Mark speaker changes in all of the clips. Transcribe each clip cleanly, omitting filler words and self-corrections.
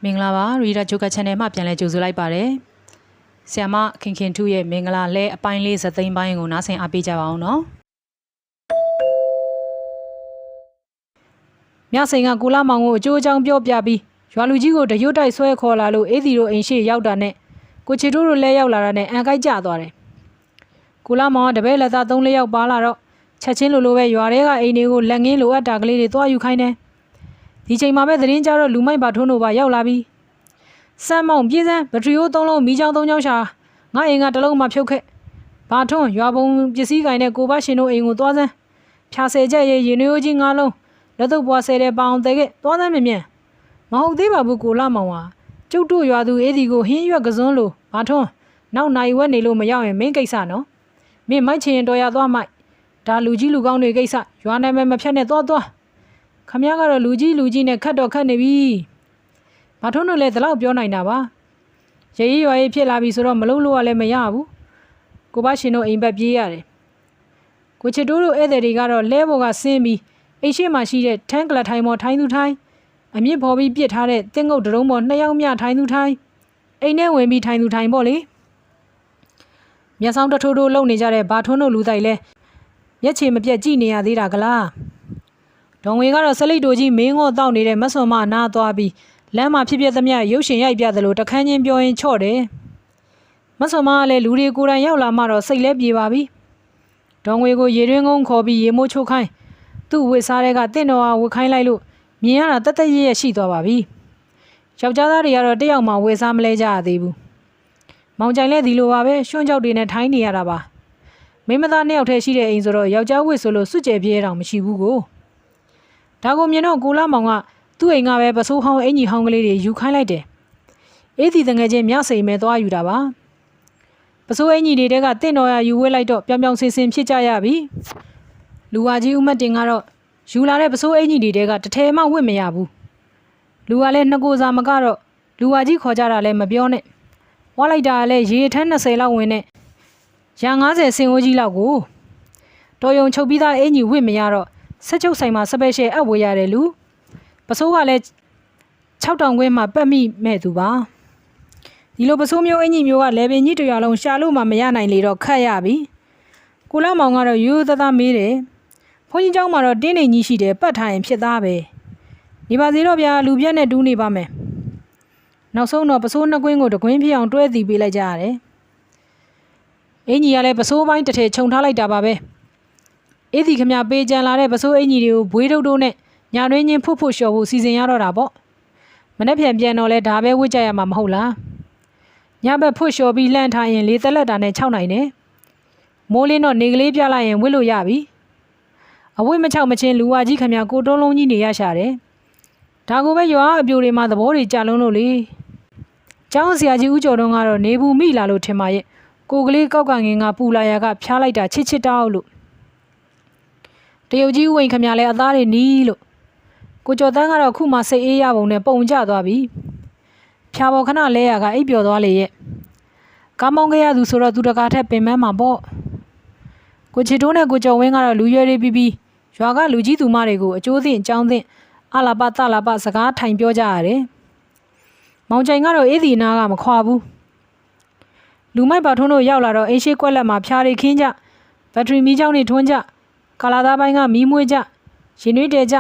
Speaker 1: မင်္ဂလာပါရီဒါဂျိုကာ channel မှာပြန်လည်ကြိုဆိုလိုက်ပါတယ်ဆရာမခင်ခင်ထုရဲ့မင်္ဂလာလဲအပိုင်းလေးဇသိမ်းပိုင်းကိုနားဆင်အားပေးကြပါအောင်နော်မြစိန်ကကိုလာမောင်ကိုအကျိုးအကြောင်းပြောပြပြီးရွာလူကြီးကိုတရွတ်တိုက်ဆွဲခေါ်လာလို့အေးဒီတို့အိမ်ရှိရောက်တာနဲ့ကိုချီတို့လဲရောက်လာတာနဲ့အန်ကိုက်ကျသွားတယ်ကိုလာမောင်ကတပည့်လက်သား3-4ယောက်ပါလာတော့ချက်ချင်းလိုပဲရွာထဲကအိမ်တွေကိုလက်ငင်းလိုအပ်တာကလေးတွေတွားယူခိုင်းတယ်ဒီချိန်မှာပဲသတင်းကြတော့လူမိုက်ပါထွန်းတို့ပါရောက်လာပြီးစမ်းမောင်ပြေးစမ်းဘက်ထရီယို3လုံးမီးချောင်း3ချောင်းရှာငါအိမ်က1လုံးမှဖြုတ်ခဲ့ဘာထွန်းရွာပုံပစ္စည်းကိုင်တဲ့ကိုဘရှင်တို့အိမ်ကိုတွားစမ်းဖြာဆယ်ချက်ရေနွေးကြီး9လုံးလက်တော့ပွားဆယ်တဲ့ပေါင်တဲ့ကတွားစမ်းမြင်မြန်မဟုတ်သေးပါဘူးကိုလာမောင်ဟာကျုပ်တို့ရွာသူအေးဒီကိုဟင်းရွက်ကစွန်းလို့ဘာထွန်းနောက်နိုင်ဝက်နေလို့မရောက်ရင်မင်းကိစ္စနော်မင်းမိုက်ချင်တော်ရသွားမိုက်ဒါလူကြီးလူကောင်းတွေကိစ္စရွာနိုင်မဖြတ်နဲ့သွားခမရကတော့လူကြီးနဲ့ခတ်တော့ခတ်နေပြီဘာထုံးတို့လည်းဒီလောက်ပြောနိုင်တာပါရေရွာရေးဖြစ်လာပြီဆိုတော့မလုံးလို့လည်းမရဘူးကိုဘရှင်တို့အိမ်ဘက်ပြေးရတယ်ကိုချစ်တိုးတို့ဧည့်သည်တွေကတော့လဲဘော်ကဆင်းပြီးအိမ်ရှိမှရှိတဲ့ထန်းကလထိုင်ပေါ်ထိုင်းသူထိုင်းအမြင့်ဖော်ပြီးပြစ်ထားတဲ့တင်းငုတ်တုံးပေါ်2ယောက်မြထိုင်းသူထိုင်းအိမ်ထဲဝင်ပြီးထိုင်းသူထိုင်ပေါ့လေမျက်စောင်းတထိုးထိုးလုံနေကြတဲ့ဘာထွန်းတို့လူတိုက်လဲမျက်ခြေမပြတ်ကြည့်နေရသေးတာကလားဒေါငွေကတော့စလိတ်တို့ကြီးမင်းငေါ့တောက်နေတဲ့မဆွန်မနားသွားပြီးလမ်းမှာဖြစ်သမျှရုပ်ရှင်ရိုက်ပြသလိုတခန်းချင်းပြောရင်ချော့တယ်မဆွန်မကလည်းလူတွေကိုယ်တိုင်ရောက်လာမှတော့စိတ်လဲပြေပါပြီဒေါငွေကိုရေတွင်းကုန်းခေါ်ပြီးရေမိုးချိုးခိုင်းသူ့ဝစ်စားတဲ့ကတင့်တော်ဟာဝစ်ခိုင်းလိုက်လို့မြင်ရတာတက်ရဲရှိသွားပါပြီယောက်ျားသားတွေကတော့တယောက်မှဝစ်စားမလဲကြရသေးဘူးမောင်ကြိုင်လဲဒီလိုပါပဲရွှွန့်ကြောက်တွေနဲ့ထိုင်းနေရတာပါမိမသား2ယောက်တည်းရှိတဲ့အိမ်ဆိုတော့ယောက်ျားဝစ်ဆိုလို့စွတ်ကြဲပြေးတောင်မရှိဘူးကိုဒါကိုမြင်တော့ကိုလာမောင်ကသူ့အိမ်ကပဲပစိုးဟောင်းအင်ကြီးဟောင်းကလေးတွေယူခိုင်းလိုက်တယ်အေးဒီတငယ်ချင်းမြစိန်မဲသွားယူတာပါပစိုးအင်ကြီးတွေကတင့်တော်ရယူဝဲလိုက်တော့ပြောင်ပြောင်ဆင်ဆင်ဖြစ်ကြရပြီလူဝါကြီးဦးမတ်တင်ကတော့ယူလာတဲ့ပစိုးအင်ကြီးတွေကတထဲမှဝစ်မရဘူးလူကလည်း2ကိုစားမကတော့လူဝါကြီးခေါ်ကြတာလည်းမပြောနဲ့ဝါလိုက်တာလည်းရေထန်း20လောက်ဝင်နဲ့ရာ90စင်အိုးကြီးလောက်ကိုတော်ယုံချုပ်ပြီးသားအင်ကြီးဝစ်မရတော့ဆက်ချုပ်ဆိုင်မှာစပယ်ရှယ်အပ်ဝေးရတယ်လူပစိုးကလည်း6000ခွင်းမှပတ်မိမဲ့သူပါဒီလိုပစိုးမျိုးအင်ကြီးမျိုးကလေပင်ကြီး100လုံးရှာလို့မှမရနိုင်လေတော့ခတ်ရပြီကိုလာမောင်ကတော့ရိုးသားမေးတယ်ဘုန်းကြီးเจ้าမှာတော့တင်းနေကြီးရှိတယ်ပတ်ထားရင်ဖြစ်သားပဲနေပါစေတော့ဗျာလူပြက်နဲ့တူးနေပါမယ်နောက်ဆုံးတော့ပစိုး2ကွင်းကိုတကွင်းဖြစ်အောင်တွဲတည်ပေးလိုက်ကြရတယ်အင်ကြီးကလည်းပစိုးပိုင်းတစ်ထည်ခြုံထားလိုက်တာပါပဲအေးဒီခမပေးကြံလာတဲ့ပစိုးအင်ကြီးတွေကိုဘွေးတုတ်တုတ်နဲ့ညာတွင်းချင်းဖွတ်လျှော်ဖို့စီစဉ်ရတော့တာပေါ့မနေ့ပြန်တော့လဲဒါပဲဝစ်ကြရမှာမဟုတ်လားညဘက်ဖွတ်လျှော်ပြီးလှန့်ထားရင်လေသက်လက်တာနဲ့6နိုင်တယ်မိုးလင်းတော့နေကလေးပြလိုက်ရင်ဝစ်လို့ရပြီအဝိမ6မချင်းလူဝါကြီးခမကိုတုံးလုံးကြီးနေရရှာတယ်ဒါကိုပဲရွာအပြိုတွေမှာသဘောတွေကြလုံးလို့လေကျောင်းဆရာကြီးဦးကျော်တုံးကတော့နေဘူးမိလာလို့ထင်ပါရဲ့ကိုကလေးကောက်ကငင်ကပူလာရကဖျားလိုက်တာချစ်တောက်လို့တရုတ်ကြီးဝင်ခမလဲအသားတွေနီးလို့ကိုကျော်တန်းကတော့ခုမှစိတ်အေးရပုံနဲ့ပုံကျသွားပြီဖြာပေါ်ခဏလဲရကအိပ်ပျော်သွားလေရဲ့ကားမောင်းခဲ့ရသူဆိုတော့သူတကားထက်ပင်မမှာပေါ့ကိုချီတိုးနဲ့ကိုကျော်ဝင်းကတော့လူရွယ်တွေပြီးရွာကလူကြီးသူမတွေကိုအကျိုးသင့်အကြောင်းသင့်အလာပတလာပစကားထိုင်ပြောကြရတယ်မောင်ချိုင်ကတော့အေးဒီနာကမခွာဘူးလူမိုက်ပါထွန်းတို့ရောက်လာတော့အိမ်ရှိကွက်လက်မှာဖြားတွေခင်းကြဘက်ထရီမီးချောင်းတွေထွန်းကြကာလာသားပိုင်းကမီးမွေးကြရင်တွေတဲကြ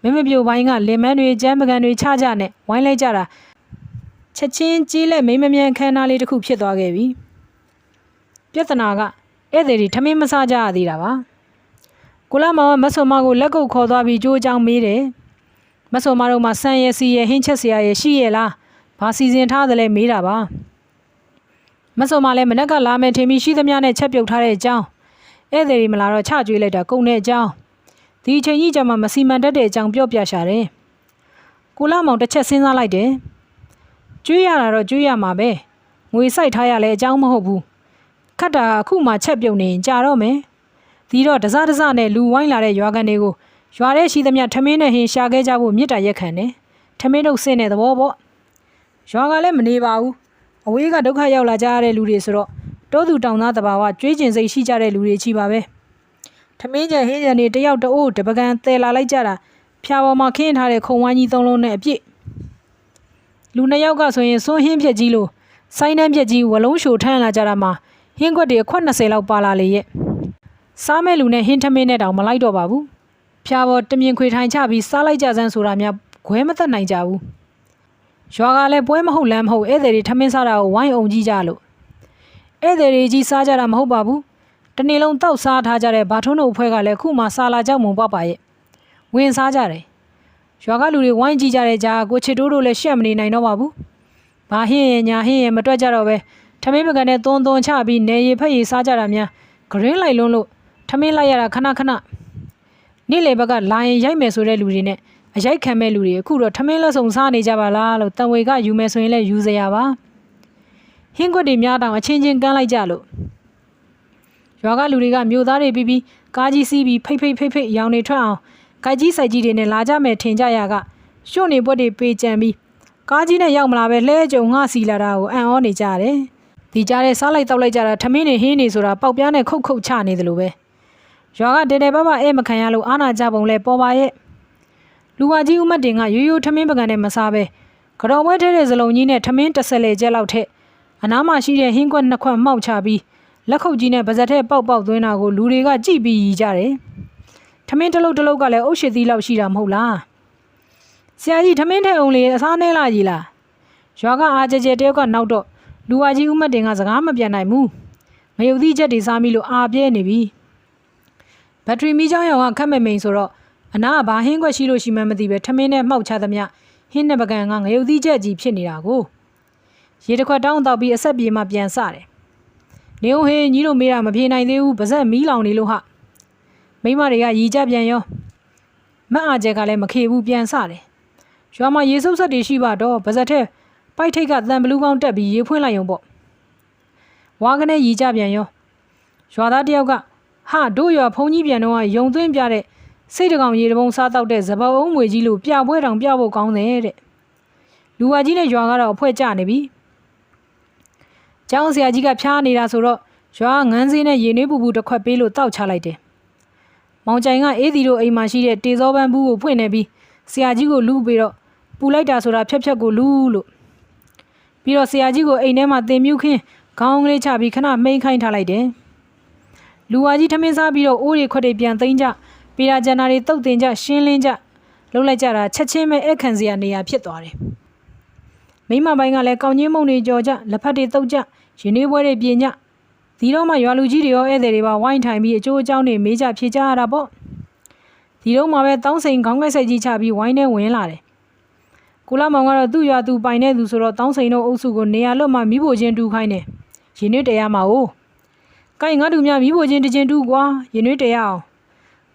Speaker 1: မင်းမပြိုပိုင်းကလင်မန်းတွေကျမ်းပကံတွေချကြနဲ့ဝိုင်းလိုက်ကြတာချက်ချင်းကြီးလက်မိမမြန်ခန်းသားလေးတစ်ခုဖြစ်သွားခဲ့ပြီပြဿနာကဧည့်သည်တွေထမင်းမစားကြရသေးတာပါကိုလာမောင်ကမဆွန်မကိုလက်ကုပ်ခေါ်သွားပြီးကြိုးချောင်းမေးတယ်မဆွန်မတို့မှာဆန်ရစီရဟင်းချက်စရာရရှိရလားဘာစီစဉ်ထားသလဲမေးတာပါမဆွန်မလည်းမနက်ကလာမယ်ထင်ပြီးရှိသမျှနဲ့ချက်ပြုတ်ထားတဲ့အကြောင်းဧည့်သည်တွေမလာတော့ချကျွေးလိုက်တာကုန်တဲ့အကြောင်းဒီအချိန်ကြီးကျမှမစီမံတတ်တဲ့အကြောင်းပြောပြရှာတယ်ကိုလာမောင်တစ်ချက်စဉ်းစားလိုက်တယ်ကျွေးရတာတော့ကျွေးရမှာပဲငွေစိုက်ထားရလဲအကြောင်းမဟုတ်ဘူးခတ်တာအခုမှချက်ပြုတ်နေရင်ကြာတော့မယ်ဒီတော့တစနဲ့လူဝိုင်းလာတဲ့ရွာကန်တွေကိုရွာထဲရှိသမျှထမင်းနဲ့ဟင်းရှာခဲ့ကြဖို့မြစ်တာရက်ခံတယ်ထမင်းတို့ဆင်းတဲ့သဘောပေါ့ရွာကလည်းမနေပါဘူးအဝေးကဒုက္ခရောက်လာကြရတဲ့လူတွေဆိုတော့တိုးသူတောင်သားတဘာဝကြွေးကျင်စိတ်ရှိကြတဲ့လူတွေချီပါပဲထမင်းကြံဟင်းကြံတွေတယောက်တအိုးတပကံသယ်လာလိုက်ကြတာဖြာပေါ်မှာခင်းထားတဲ့ခုံဝိုင်းကြီး3လုံးနဲ့အပြည့် လူနှစ်ယောက်ကဆိုရင်စွန်းဟင်းပြက်ကြီးလို့ဆိုင်းနှမ်းပြက်ကြီးဝလုံးရှိုထမ်းလာကြတာမှာဟင်းခွက်တွေအခွက်20လောက်ပါလာလေရဲ့စားမဲ့လူနဲ့ဟင်းထမင်းနဲ့တောင်မလိုက်တော့ပါဘူးဖျားပေါ်တမြင်ခွေထိုင်ချပြီးစားလိုက်ကြစမ်းဆိုတာများခွဲမသက်နိုင်ကြဘူးရွာကလည်းပွဲမဟုတ်လမ်းမဟုတ်ဧည့်သည်တွေထမင်းစားတာကိုဝိုင်းအောင်ကြည့်ကြလို့ဧည့်သည်တွေကြီးစားကြတာမဟုတ်ပါဘူးတနေ့လုံးတောက်စားထားကြတဲ့ဘာထုံးတို့အဖွဲ့ကလည်းခုမှစားလာကြောက်မုံပေါက်ပါရဲ့ဝင်စားကြတယ်ရွာကလူတွေဝိုင်းကြည့်ကြတဲ့ကြားကိုချစ်တိုးတို့လည်းရှက်မနေနိုင်တော့ပါဘူးဘာဟင်းရင်ညာဟင်းရင်မတွက်ကြတော့ပဲထမင်းပကံနဲ့သွန်းချပြီးနေရီဖက်ရီစားကြတာများဂရင်းလိုက်လွန်းလို့ထမင်းလိုက်ရတာခဏနေ့လေဘက်ကလာရင်ရိုက်မယ်ဆိုတဲ့လူတွေနဲ့အရိုက်ခံမဲ့လူတွေအခုတော့ထမင်းလက်ဆောင်စားနေကြပါလားလို့တန်ဝေကယူမယ်ဆိုရင်လည်းယူစရာပါဟင်းခွက်တွေများတောင်အချင်းချင်းကန်းလိုက်ကြလို့ရွာကလူတွေကမြို့သားတွေပြီးကားကြီးစီးပြီးဖိတ်ရောင်နေထွက်အောင်ကိုက်ကြီးစိုက်ကြီးတွေနဲ့လာကြမယ်ထင်ကြရကရွှွနေပွက်တွေပေးကြံပြီးကားကြီးနဲ့ရောက်မလာပဲလှဲကြုံငှစီလာတာကိုအံ့ဩနေကြတယ်ဒီကြားထဲစားလိုက်တောက်လိုက်ကြတာထမင်းတွေဟင်းနေဆိုတာပေါက်ပြားနဲ့ခုတ်ချနေသလိုပဲရွာကတဲပအဲမခံရလို့အာနာကြပုံလဲပေါ်ပါရဲ့လူဝကြီးဦးမတ်တင်ကရိုးထမင်းပကံနဲ့မစားပဲကြော်ပွဲထဲတဲ့စလုံးကြီးနဲ့ထမင်း10လေကျက်လောက်ထက်အနားမှာရှိတဲ့ဟင်းခွက်2ခွက်မှောက်ချပြီးလက်ခုပ်ကြီးနဲ့ပါဇက်ထဲပေါက်သွင်းတာကိုလူတွေကကြည့်ပြီးရီကြတယ်ထမင်းတစ်လုံးကလည်းအုတ်ရှိသီးလောက်ရှိတာမဟုတ်လားဆရာကြီးထမင်းထဲအောင်လေအစားနဲလာကြီးလားရွာကအားကြဲတယောက်ကနောက်တော့လူဝကြီးဦးမတ်တင်ကစကားမပြန်နိုင်ဘူးငရုတ်သီးချက်တွေစားမိလို့အားပြဲနေပြီဘက်ထရီမီးချောင်းရောင်ကခက်မဲ့မိန်ဆိုတော့အနာကဘာဟင်းခွက်ရှိလို့ရှိမှမသိပဲထမင်းနဲ့မှောက်ချသမျှဟင်းနဲ့ပကံကငရုတ်သီးချက်ကြီးဖြစ်နေတာကိုရေတစ်ခွက်တောင်းတောက်ပြီးအဆက်ပြေမှပြန်စတယ်နေဦးဟေးညီတို့မေးတာမပြေနိုင်သေးဘူးပါဇက်မီးလောင်နေလို့ဟာမိမတွေကရီကြပြန်ရောမအားကျက်ကလည်းမခေဘူးပြန်စတယ်ရွာမှာရေစုပ်ဆက်တွေရှိပါတော့ပါဇက်ထဲပိုက်ထိတ်ကတန်ဘလူးကောင်းတက်ပြီးရေဖွင့်လိုက်ရုံပေါ့ဝါကနေရီကြပြန်ရောရွာသားတယောက်ကဟာတို့ရွာဖုန်ကြီးပြန်တော့ယုံသွင်းပြတဲ့စိတ်တကောင်ရေတပုံစားတောက်တဲ့ဇပောင်းငွေကြီးလို့ပြပွဲတောင်ပြဖို့ကောင်းတယ်တဲ့လူဝါကြီးနဲ့ရွာကတော့အဖွဲကျနေပြီကျောင်းဆရာကြီးကဖျားနေတာဆိုတော့ရွာငန်းစင်းနဲ့ရေနွေးပူတစ်ခွက်ပေးလို့တောက်ချလိုက်တယ်မောင်ကြိုင်ကအေးဒီတို့အိမ်မှာရှိတဲ့တေဇောပန်းဘူးကိုဖွင့်နေပြီးဆရာကြီးကိုလူပြီးတော့ပူလိုက်တာဆိုတာဖြက်ကိုလူလို့ပြီးတော့ဆရာကြီးကိုအိမ်ထဲမှာတင်မြုပ်ခင်းခေါင်းကလေးချပြီးခဏမှိန်ခိုင်းထားလိုက်တယ်လူဝါကြီးထမင်းစားပြီးတော့အိုးတွေခွက်တွေပြန်သိမ်းကြပေရာကျန်နာတွေတုတ်တင်ကြရှင်းလင်းကြလှုပ်လိုက်ကြတာချက်ချင်းပဲအခန့်စရာနေရာဖြစ်သွားတယ်မိမပိုင်းကလည်းကောင်းချင်းမုံတွေကြော်ကြလက်ဖက်တွေတုတ်ကြရင်နှွေးပွဲတွေပြင်ကြဒီတော့မှရွာလူကြီးတွေရောဧည့်သည်တွေပါဝိုင်းထိုင်ပြီးအကျိုးအကြောင်းတွေမေးကြဖြေကြရတာပေါ့ဒီတော့မှပဲတောင်းစိန်ခေါင်းကိုက်ဆိုင်ကြီးချပြီးဝိုင်းထဲဝင်လာတယ်ကိုလာမောင်ကတော့သူ့ရွာသူပိုင်တဲ့သူဆိုတော့တောင်းစိန်တို့အုပ်စုကိုနေရာလွတ်မှမိဖို့ချင်းတူခိုင်းတယ်ရင်နှွေးတရားမှာ哦ကိုင်ငါတို့များမိဖို့ချင်းတချင်းတူကွာရင်နှွေးတရားအောင်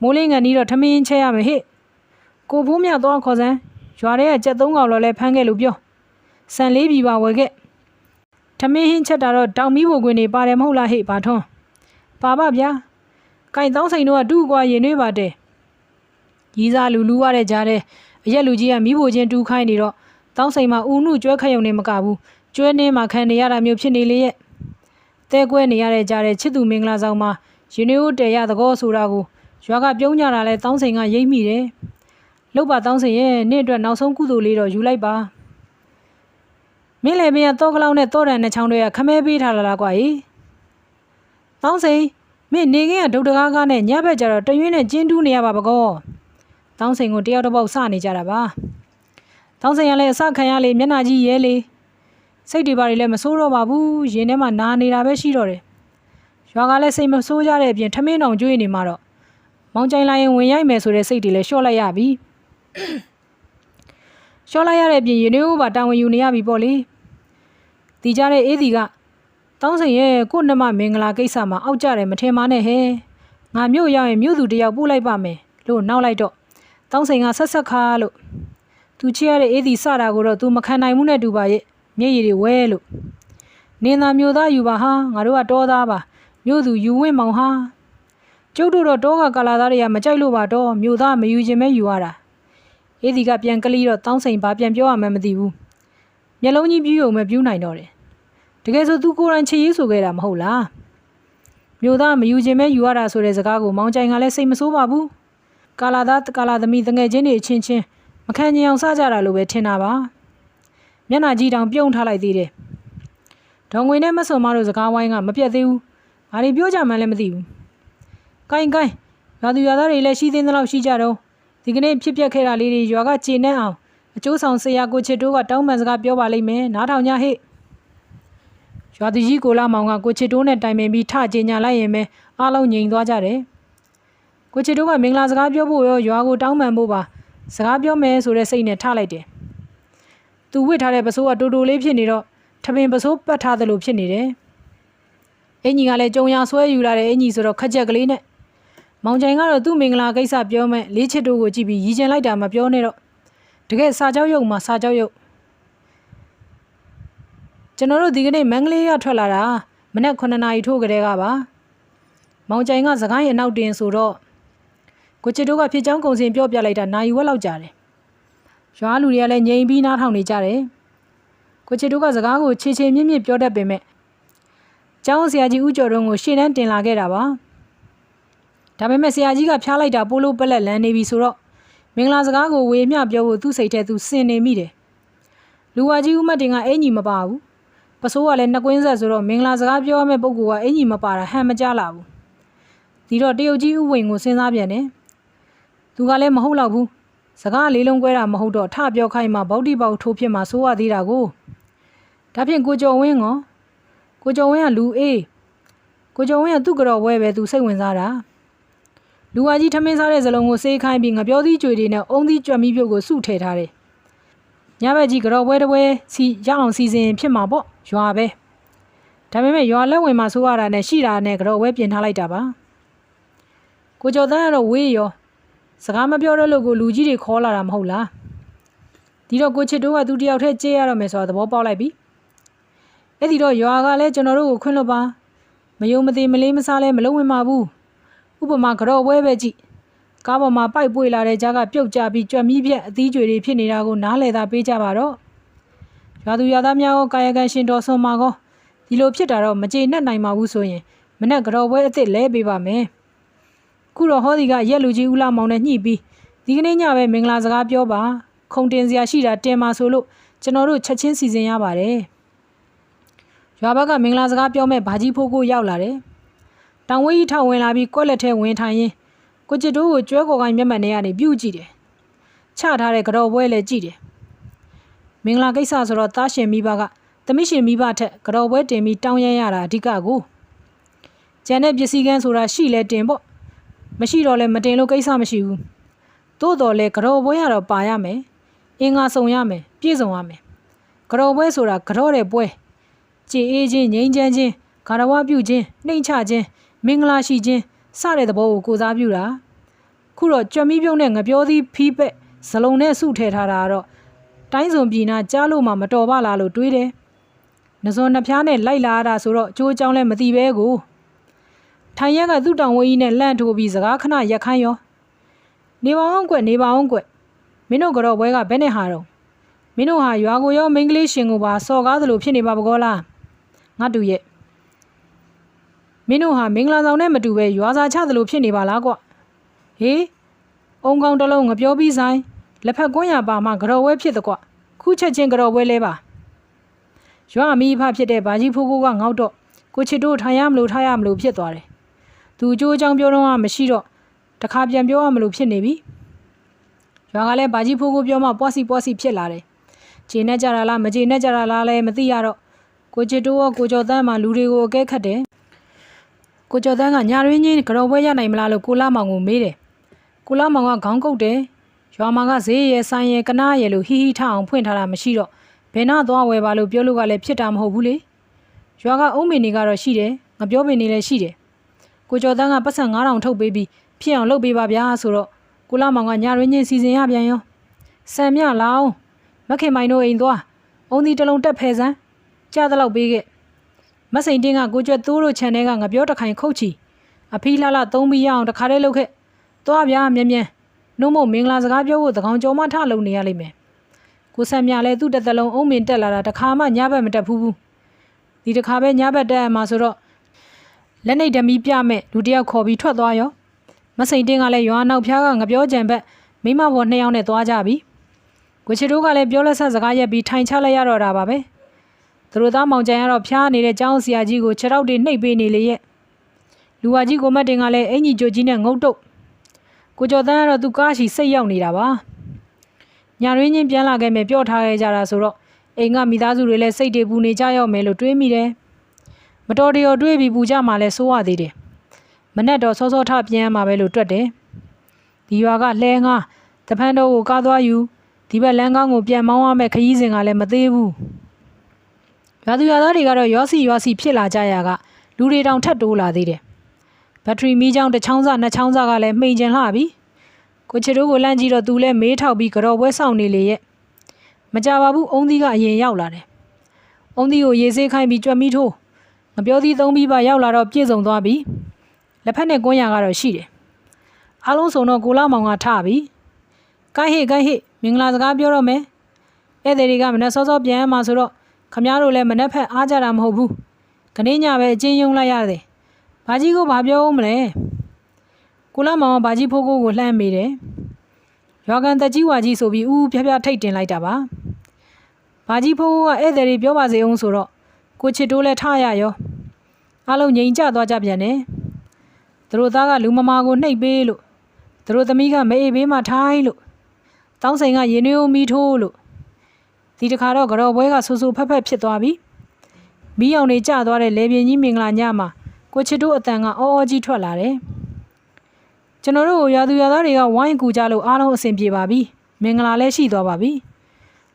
Speaker 1: မိုးလင်းကန်ဒီတော့ထမင်းချက်ရမယ်ဟဲ့ကိုဖိုးမြတော့ခေါ်စမ်းရွာထဲကကြက်3កောင်လော်လဲဖမ်းခဲ့လို့ပြောဆန်လေးပြီပါဝယ်ခဲ့ထမင်းဟင်းချက်တာတော့တောင်မီးဘိုကွင်းနေပါတယ်မဟုတ်လားဟဲ့ဘာထွန်းပါပါဗျာကိုင်တောင်းစိန်တို့ကတူကွာရင်နှွေးပါတယ်ရီးစားလူရတဲ့ကြားတဲ့အရက်လူကြီးကမီးဘိုချင်းတူခိုင်းနေတော့တောင်းစိန်မှာဦးနှုကျွဲခက်ရုံနဲ့မကဘူးကျွဲနှင်းမှာခံနေရတာမျိုးဖြစ်နေလေရဲ့တဲကွဲနေရတဲ့ကြားတဲ့ချစ်သူမင်္ဂလာဆောင်မှာရင်နှွေးဦးတဲရသကောဆိုတာကိုရွာကပြုံးကြတာလဲတောင်းစိန်ကရိပ်မိတယ်လှုပ်ပါတောင်းစိန်ရဲ့နေ့အတွက်နောက်ဆုံးကုသိုလ်လေးတော့ယူလိုက်ပါမင်းလည်းမင်းကတော့ကလောင်နဲ့တော့တန်နဲ့ချောင်းတွေကခမဲပေးထားလာကွာကြီးတောင်းစိန်မင်းနေခင်းကဒုတ်တကားကားနဲ့ညဘက်ကျတော့တရွင်းနဲ့ကျင်းတူးနေရပါဘကောတောင်းစိန်ကိုတယောက်တစ်ပေါက်စနေကြတာပါတောင်းစိန်ကလည်းအစခံရလေမျက်နှာကြီးရဲလေစိတ်တွေပါလည်းမဆိုးတော့ပါဘူးရင်ထဲမှာနာနေတာပဲရှိတော့တယ်ရွာကလည်းစိတ်မဆိုးကြတဲ့အပြင်ထမင်းတောင်ကျွေးနေမှာတော့မောင်ကြိုင်လာရင်ဝင်ရိုက်မယ်ဆိုတဲ့စိတ်တွေလည်းလျှော့လိုက်ရပြီလျှော့လိုက်ရတဲ့အပြင်ရင်နှွေးပါတာဝန်ယူနေရပြီပေါ့လေဒီကြတဲ့အေးဒီကတောင်းစိန်ရဲ့ကို့နှမမင်္ဂလာကိစ္စမှာအောက်ကြတယ်မထင်ပါနဲ့ဟဲ့ငါမြို့ရောက်ရင်မြို့သူတယောက်ပို့လိုက်ပါမယ်လို့နောက်လိုက်တော့တောင်းစိန်ကဆက်ခါလို့သူချစ်ရတဲ့အေးဒီစတာကိုတော့ तू မခံနိုင်ဘူးနဲ့တူပါရဲ့မျက်ရည်တွေဝဲလို့နင်းသာမြို့သားယူပါဟာငါတို့ကတောသားပါမြို့သူယူဝင့်မောင်ဟာကျုပ်တို့တော့တောကကာလာသားတွေကမကြိုက်လို့ပါတော့မြို့သားမယူခြင်းပဲယူရတာအေးဒီကပြန်ကလေးတော့တောင်းစိန်ဘာပြန်ပြောရမှန်းမသိဘူးမျက်လုံးကြီးပြူးုံပဲပြူးနိုင်တော့တယ်တကယ်ဆို तू ကိုယ်တိုင်ချေရေးဆိုခဲ့တာမဟုတ်လားမြို့သားမယူခြင်းပဲယူရတာဆိုတဲ့စကားကိုမောင်ကြိုင်ကလည်းစိတ်မဆိုးပါဘူးကာလာသားကာလာသမီးတငယ်ချင်းတွေအချင်းချင်းမခံချင်အောင်စားကြတာလို့ပဲထင်တာပါ မျက်နှာကြီးတောင်ပြုံးထားလိုက်သေးတယ်ဒေါငွေနဲ့မဆွန်မတို့စကားဝိုင်းကမပြတ်သေးဘူးဘာတွေပြောကြမှန်းလည်းမသိဘူးကိုင်းရွာသူရွာသားတွေလည်းရှိသေးသလောက်ရှိကြတော့ဒီကနေ့ဖြစ်ပျက်ခဲ့တာလေးတွေရွာကကျေနပ်အောင်အကျိုးဆောင်ဆရာကိုချစ်တိုးကတောင်းပန်စကားပြောပါလိမ့်မယ်နားထောင်ကြဟဲ့ရွာသူကြီးကိုလာမောင်ကကိုချစ်တိုးနဲ့တိုင်ပင်ပြီးထကြေညာလိုက်ရင်ပဲအားလုံးငြိမ်သွားကြတယ်ကိုချစ်တိုးကမင်္ဂလာစကားပြောဖို့ရောရွာကိုတောင်းပန်ဖို့ပါစကားပြောမယ်ဆိုတဲ့စိတ်နဲ့ထလိုက်တယ်သူဝစ်ထားတဲ့ပစိုးကတူတူလေးဖြစ်နေတော့ထပင်ပစိုးပတ်ထားသလိုဖြစ်နေတယ်အင်ကြီးကလည်းကြုံရဆွဲယူလာတဲ့အင်ကြီးဆိုတော့ခက်ချက်ကလေးနဲ့မောင်ချိုင်ကတော့သူ့မင်္ဂလာကိစ္စပြောမဲ့လေးချစ်တိုးကိုကြည့်ပြီးရီကျင်လိုက်တာမပြောနဲ့တော့တကယ်စာကြောက်ရုပ်မှာစာကြောက်ရုပ်ကျွန်တော်တို့ဒီကနေ့မန္တလေးကထွက်လာတာမနက်9 နာရီထိုးကြတဲ့ကပါမောင်ချိုင်ကစကိုင်းအနောက်တင်ဆိုတော့ကိုချစ်တိုးကဖြစ်ချောင်းကုံစင်ပြောပြလိုက်တာနာယူဝက်လောက်ကြာတယ်ရွာလူတွေကလည်းငြိမ်ပြီးနားထောင်နေကြတယ်ကိုချစ်တိုးကစကားကိုချေချေမြင့်မြင့်ပြောတတ်ပေမဲ့ကျောင်းဆရာကြီးဦးကျော်တုံးကိုရှေ့တန်းတင်လာခဲ့တာပါဒါပေမဲ့ဆရာကြီးကဖျားလိုက်တာပိုးလို့ပလက်လန်နေပြီဆိုတော့မင်္ဂလာစကားကိုဝေမျှပြောဖို့သူ့စိတ်ထဲသူစင်နေမိတယ်လူဝါကြီးဦးမတ်တင်ကအင်ကြီးမပါဘူးပစိုးကလည်းနှစ်ကွင်းဆက်ဆိုတော့မင်္ဂလာစကားပြောရမယ့်ပုဂ္ဂိုလ်ကအင်ကြီးမပါတာဟန်မကြလာဘူးဒီတော့တရုတ်ကြီးဥဝင်ကိုစဉ်းစားပြန်တယ်သူကလည်းမဟုတ်တော့ဘူးစကားလေးလုံးကွဲတာမဟုတ်တော့ထပြောခိုင်းမှဗောက်တိပေါက်ထိုးဖြစ်မှစိုးရသေးတာကိုဒါဖြင့်ကိုကျော်ဝင်းကလူအေးကိုကျော်ဝင်းကသူ့ကြော်ဝဲပဲသူစိတ်ဝင်စားတာလူဝါကြီးထမင်းစားတဲ့ဇလုံးကိုစေးခိုင်းပြီးငပြောသီးကြွေတွေနဲ့အုံသီးကြွက်မီးပြုတ်ကိုစုထည့်ထားတယ်ညဘက်ကြီးကြော်ပွဲတစ်ပွဲစီရအောင်စီစဉ်ဖြစ်မှာပေါ့ရွာပဲဒါပေမဲ့ရွာလက်ဝင်မှာဆိုရတာနဲ့ရှိတာနဲ့ကြော်ပွဲပြင်ထားလိုက်တာပါကိုကျော်တန်းကတော့ဝေးရောစကားမပြောတော့လို့ကိုလူကြီးတွေခေါ်လာတာမဟုတ်လားဒီတော့ကိုချစ်တိုးကသူတယောက်တည်းကြေးရတော့မယ်ဆိုတော့သဘောပေါက်လိုက်ပြီအဲ့ဒီတော့ရွာကလည်းကျွန်တော်တို့ကိုခွင့်လွှတ်ပါမယုံမသိမလေးမစားလဲမလုံးဝင်ပါဘူးဥပမာကြော်ပွဲပဲကြည့်ကားပေါ်မှာပိုက်ပွေလာတဲ့ကြားကပြုတ်ကျပြီးကြွက်မီးပြက်အသီးကြွေတွေဖြစ်နေတာကိုနားလည်သာပေးကြပါတော့ရွာသူရွာသားများကိုကာယကံရှင်တော်ဆွန်မှာကောဒီလိုဖြစ်တာတော့မကြေနပ်နိုင်ပါဘူးဆိုရင်မနဲ့ကြော်ပွဲအစ်စ်လဲပေးပါမယ်ခုတော့ဟောဒီကရက်လူကြီးဦးလာမောင်နဲ့ညှိပြီးဒီကနေ့ညပဲမင်္ဂလာစကားပြောပါခုံတင်စရာရှိတာတင်ပါဆိုလို့ကျွန်တော်တို့ချက်ချင်းစီစဉ်ရပါတယ်ရွာဘက်ကမင်္ဂလာစကားပြောမဲ့ဘာကြီးဖိုးကိုရောက်လာတယ်တောင်ဝေးကြီးထောက်ဝင်လာပြီးကွက်လက်ထဲဝင်ထိုင်ရင်ကိုချစ်တိုးကိုကျွဲကော်ကိုင်းမျက်မှန်ထဲကနေပြုတ်ကြည့်တယ်ချထားတဲ့ကြော်ပွဲလည်းကြည့်တယ်မင်္ဂလာကိစ္စဆိုတော့တားရှင်မိဘကသမီးရှင်မိဘထက်ကြော်ပွဲတင်ပြီးတောင်းရရတာအဓိကကိုကျန်တဲ့ပစ္စည်းကန်းဆိုတာရှိလဲတင်ပေါ့မရှိတော့လဲမတင်လို့ကိစ္စမရှိဘူးသို့တော်လဲကြော်ပွဲရတော့ပါရမယ်အင်္ဂါစုံရမယ်ပြည့်စုံရမယ်ကြော်ပွဲဆိုတာကြော်တဲ့ပွဲကြည်အေးခြင်းငြိမ်းချမ်းခြင်းဂါရဝပြုခြင်းနှိမ့်ချခြင်းမင်္ဂလာရှိခြင်းစတဲ့သဘောကိုကိုစားပြုတာခုတော့ကြွက်မီးပြုံးနဲ့ငပြောသီးဖီးပက်ဇလုံးနဲ့စုထည့်ထားတာကတော့တိုင်းစုံပြည်နာကြားလို့မှမတော်ပါလားလို့တွေးတယ်။နှစုံနှဖျားနဲ့လိုက်လာတာဆိုတော့အကျိုးအကြောင်းလည်းမသိပဲကိုထိုင်ရက်ကသူ့တောင်ဝေးကြီးနဲ့လန့်ထိုးပြီးစကားခဏရက်ခိုင်းရောနေပါအောင်ကွမင်းတို့ကတော့ဘွဲကဘယ်နဲ့ဟာတော့မင်းတို့ဟာရွာကိုရောမိန်းကလေးရှင်ကိုပါစော်ကားသလိုဖြစ်နေပါဘကောလားငါတူရဲ့မင်းတို့ဟာမင်္ဂလာဆောင်နဲ့မတူပဲရွာစာချသလိုဖြစ်နေပါလားကွဟေးအုံကောင်တစ်လုံးငပြောပြီးဆိုင်လက်ဖက်ကွန်းရပါမှကြော်ဝဲဖြစ်တဲ့ကွခုချက်ချင်းကြော်ဝဲလဲပါရွာမီးဖဖြစ်တဲ့ဘာကြီးဖိုးကငေါ့တော့ကိုချစ်တို့ထားရမလို့ဖြစ်သွားတယ်သူအကျိုးအကြောင်းပြောတော့မရှိတော့တခါပြန်ပြောရမလို့ဖြစ်နေပြီရွာကလည်းဘာကြီးဖိုးပြောမှပွားစီဖြစ်လာတယ်ခြေနဲ့ကြတာလားမခြေနဲ့ကြတာလားလည်းမသိရတော့ကိုချစ်တို့ရောကိုကျော်တန်းမှလူတွေကိုအကဲခတ်တယ်ကိုကျော်တန်းကညာရင်းချင်းကြော်ပွဲရနိုင်မလားလို့ကိုလာမောင်ကိုမေးတယ်ကိုလာမောင်ကခေါင်းကုတ်တယ်ရွာမှာကဈေးရဲဆိုင်ရဲကနားရဲလို့ဟီဟီထအောင်ဖွင့်ထားတာမရှိတော့ဘယ်နာသွားဝယ်ပါလို့ပြောလို့ကလည်းဖြစ်တာမဟုတ်ဘူးလေရွာကအုံးမင်းတွေကတော့ရှိတယ်ငပြောမင်းတွေလည်းရှိတယ်ကိုကျော်တန်းကပတ်စံ9000ထုတ်ပေးပြီးဖြစ်အောင်လုပ်ပေးပါဗျာဆိုတော့ကိုလာမောင်ကညာရင်းချင်းစီစဉ်ရပြန်ရောဆံမြလောင်းမခင်မိုင်တို့အိမ်သွားအုံးဒီတလုံးတက်ဖဲစမ်းကြားသလောက်ပေးခဲ့မစိန်တင်းကကိုကျွတ်သိုးတို့ခြံထဲကငပြောတခိုင်ခုတ်ချီအဖီးလှလှသုံးပြီးရအောင်တခါတည်းလုပ်ခဲ့သွားဗျာမြန်နှုံးမို့မင်္ဂလာစကားပြောဖို့တကောင်ကြော်မထလုံနေရလိမ့်မယ်ကိုဆံမြလည်းသူ့တစ်သလုံးအုံးမင်တက်လာတာတခါမှညဘက်မတက်ဘူးဒီတခါပဲညဘက်တက်ရမှာဆိုတော့လက်နေဓမီပြမဲ့လူတယောက်ခေါ်ပြီးထွက်သွားရောမစိန်တင်းကလည်းရွာနောက်ဖျားကငပြောကြံဘက်မိမဘော2ယောက်နဲ့သွားကြပြီ ကိုချစ်တို့ကလည်းပြောလက်ဆက်စကားရက်ပြီးထိုင်ချလိုက်ရတော့တာပါပဲသူတို့သားမောင်ကျန်ကတော့ဖျားနေတဲ့ကျောင်းဆရာကြီးကိုခြေထောက်တွေနှိပ်ပေးနေလေရဲ့လူဝါကြီးကိုမတ်တင်ကလည်းအင်ကြီးကြိုကြီးနဲ့ငုတ်တုတ်ကိုကျော်တန်းကတော့သူကားရှိစိတ်ရောက်နေတာပါညာရင်းချင်းပြန်လာခဲ့မယ်ပြော့ထားခဲ့ကြတာဆိုတော့အိမ်ကမိသားစုတွေလည်းစိတ်တွေပူနေကြရောက်မယ်လို့တွေးမိတယ်မတော်တရောတွေးပြီးပူကြမှာလဲစိုးရသေးတယ်မနဲ့တော့စောစောထပြန်မှာပဲလို့တွက်တယ်ဒီရွာကလှဲငါတဖန်တော့ကိုကားသွားယူဒီဘက်လမ်းကောင်းကိုပြန်မောင်းရမယ်ခရီးစဉ်ကလည်းမသေးဘူးရွာသူရွာသားတွေကတော့ရောစီဖြစ်လာကြရကလူတွေတောင်ထက်တိုးလာသေးတယ်ဘက်ထရီမီးချောင်းတစ်ချောင်းစနှစ်ချောင်းစကလည်းမှိန်ကျင်လှပြီကိုချစ်တို့ကိုလန့်ကြည့်တော့သူလည်းမေးထောက်ပြီးကြော်ပွဲဆောင်နေလေရဲ့မကြပါဘူးအုံးသီးကအရင်ရောက်လာတယ်အုံးသီးကိုရေဆေးခိုင်းပြီးကြွက်မီးထိုးငပြောသီးသုံးပြီးပါရောက်လာတော့ပြည့်စုံသွားပြီလက်ဖက်နဲ့ကွန်းရကတော့ရှိတယ်အားလုံးစုံတော့ကိုလာမောင်ကထပြီးကိုင်းဟေ့မင်္ဂလာစကားပြောတော့မယ်ဧည့်သည်တွေကမနဲ့စောစောပြန်မှာဆိုတော့ခမားတို့လည်းမနဲ့ဖက်အားကြတာမဟုတ်ဘူးခဏညပဲအချင်းယုံလိုက်ရတယ်ဘာကြီးကိုဘာပြောဦးမလဲကိုလာမောင်ကဘာကြီးဖိုးကိုလှမ်းမိတယ်ရွာကန်တက်ကြီးဝါကြီးဆိုပြီးဖျားထိတ်တင်လိုက်တာပါဘာကြီးဖိုးကဧည့်သည်တွေပြောပါစေအောင်ဆိုတော့ကိုချစ်တိုးလည်းထရရောအားလုံးငြိမ်ကျသွားကြပြန်တယ်သူတို့သားကလူမမာကိုနှိပ်ပေးလို့သူတို့သမီးကမအေးဘေးမှာထိုင်းလို့တောင်းဆိုင်ကရင်နွေးမီထိုးလို့ဒီတခါတော့ကြော်ပွဲကဆူဖက်ဖြစ်သွားပြီမီးအောင်တွေကျသွားတဲ့လေပြင်းကြီးမင်္ဂလာညမှာကိုချစ်တို့အတန်ကအော်ကြီးထွက်လာတယ်ကျွန်တော်တို့ရွာသူရွာသားတွေကဝိုင်းကူကြလို့အားလုံးအဆင်ပြေပါပြီမင်္ဂလာလည်းရှိသွားပါပြီ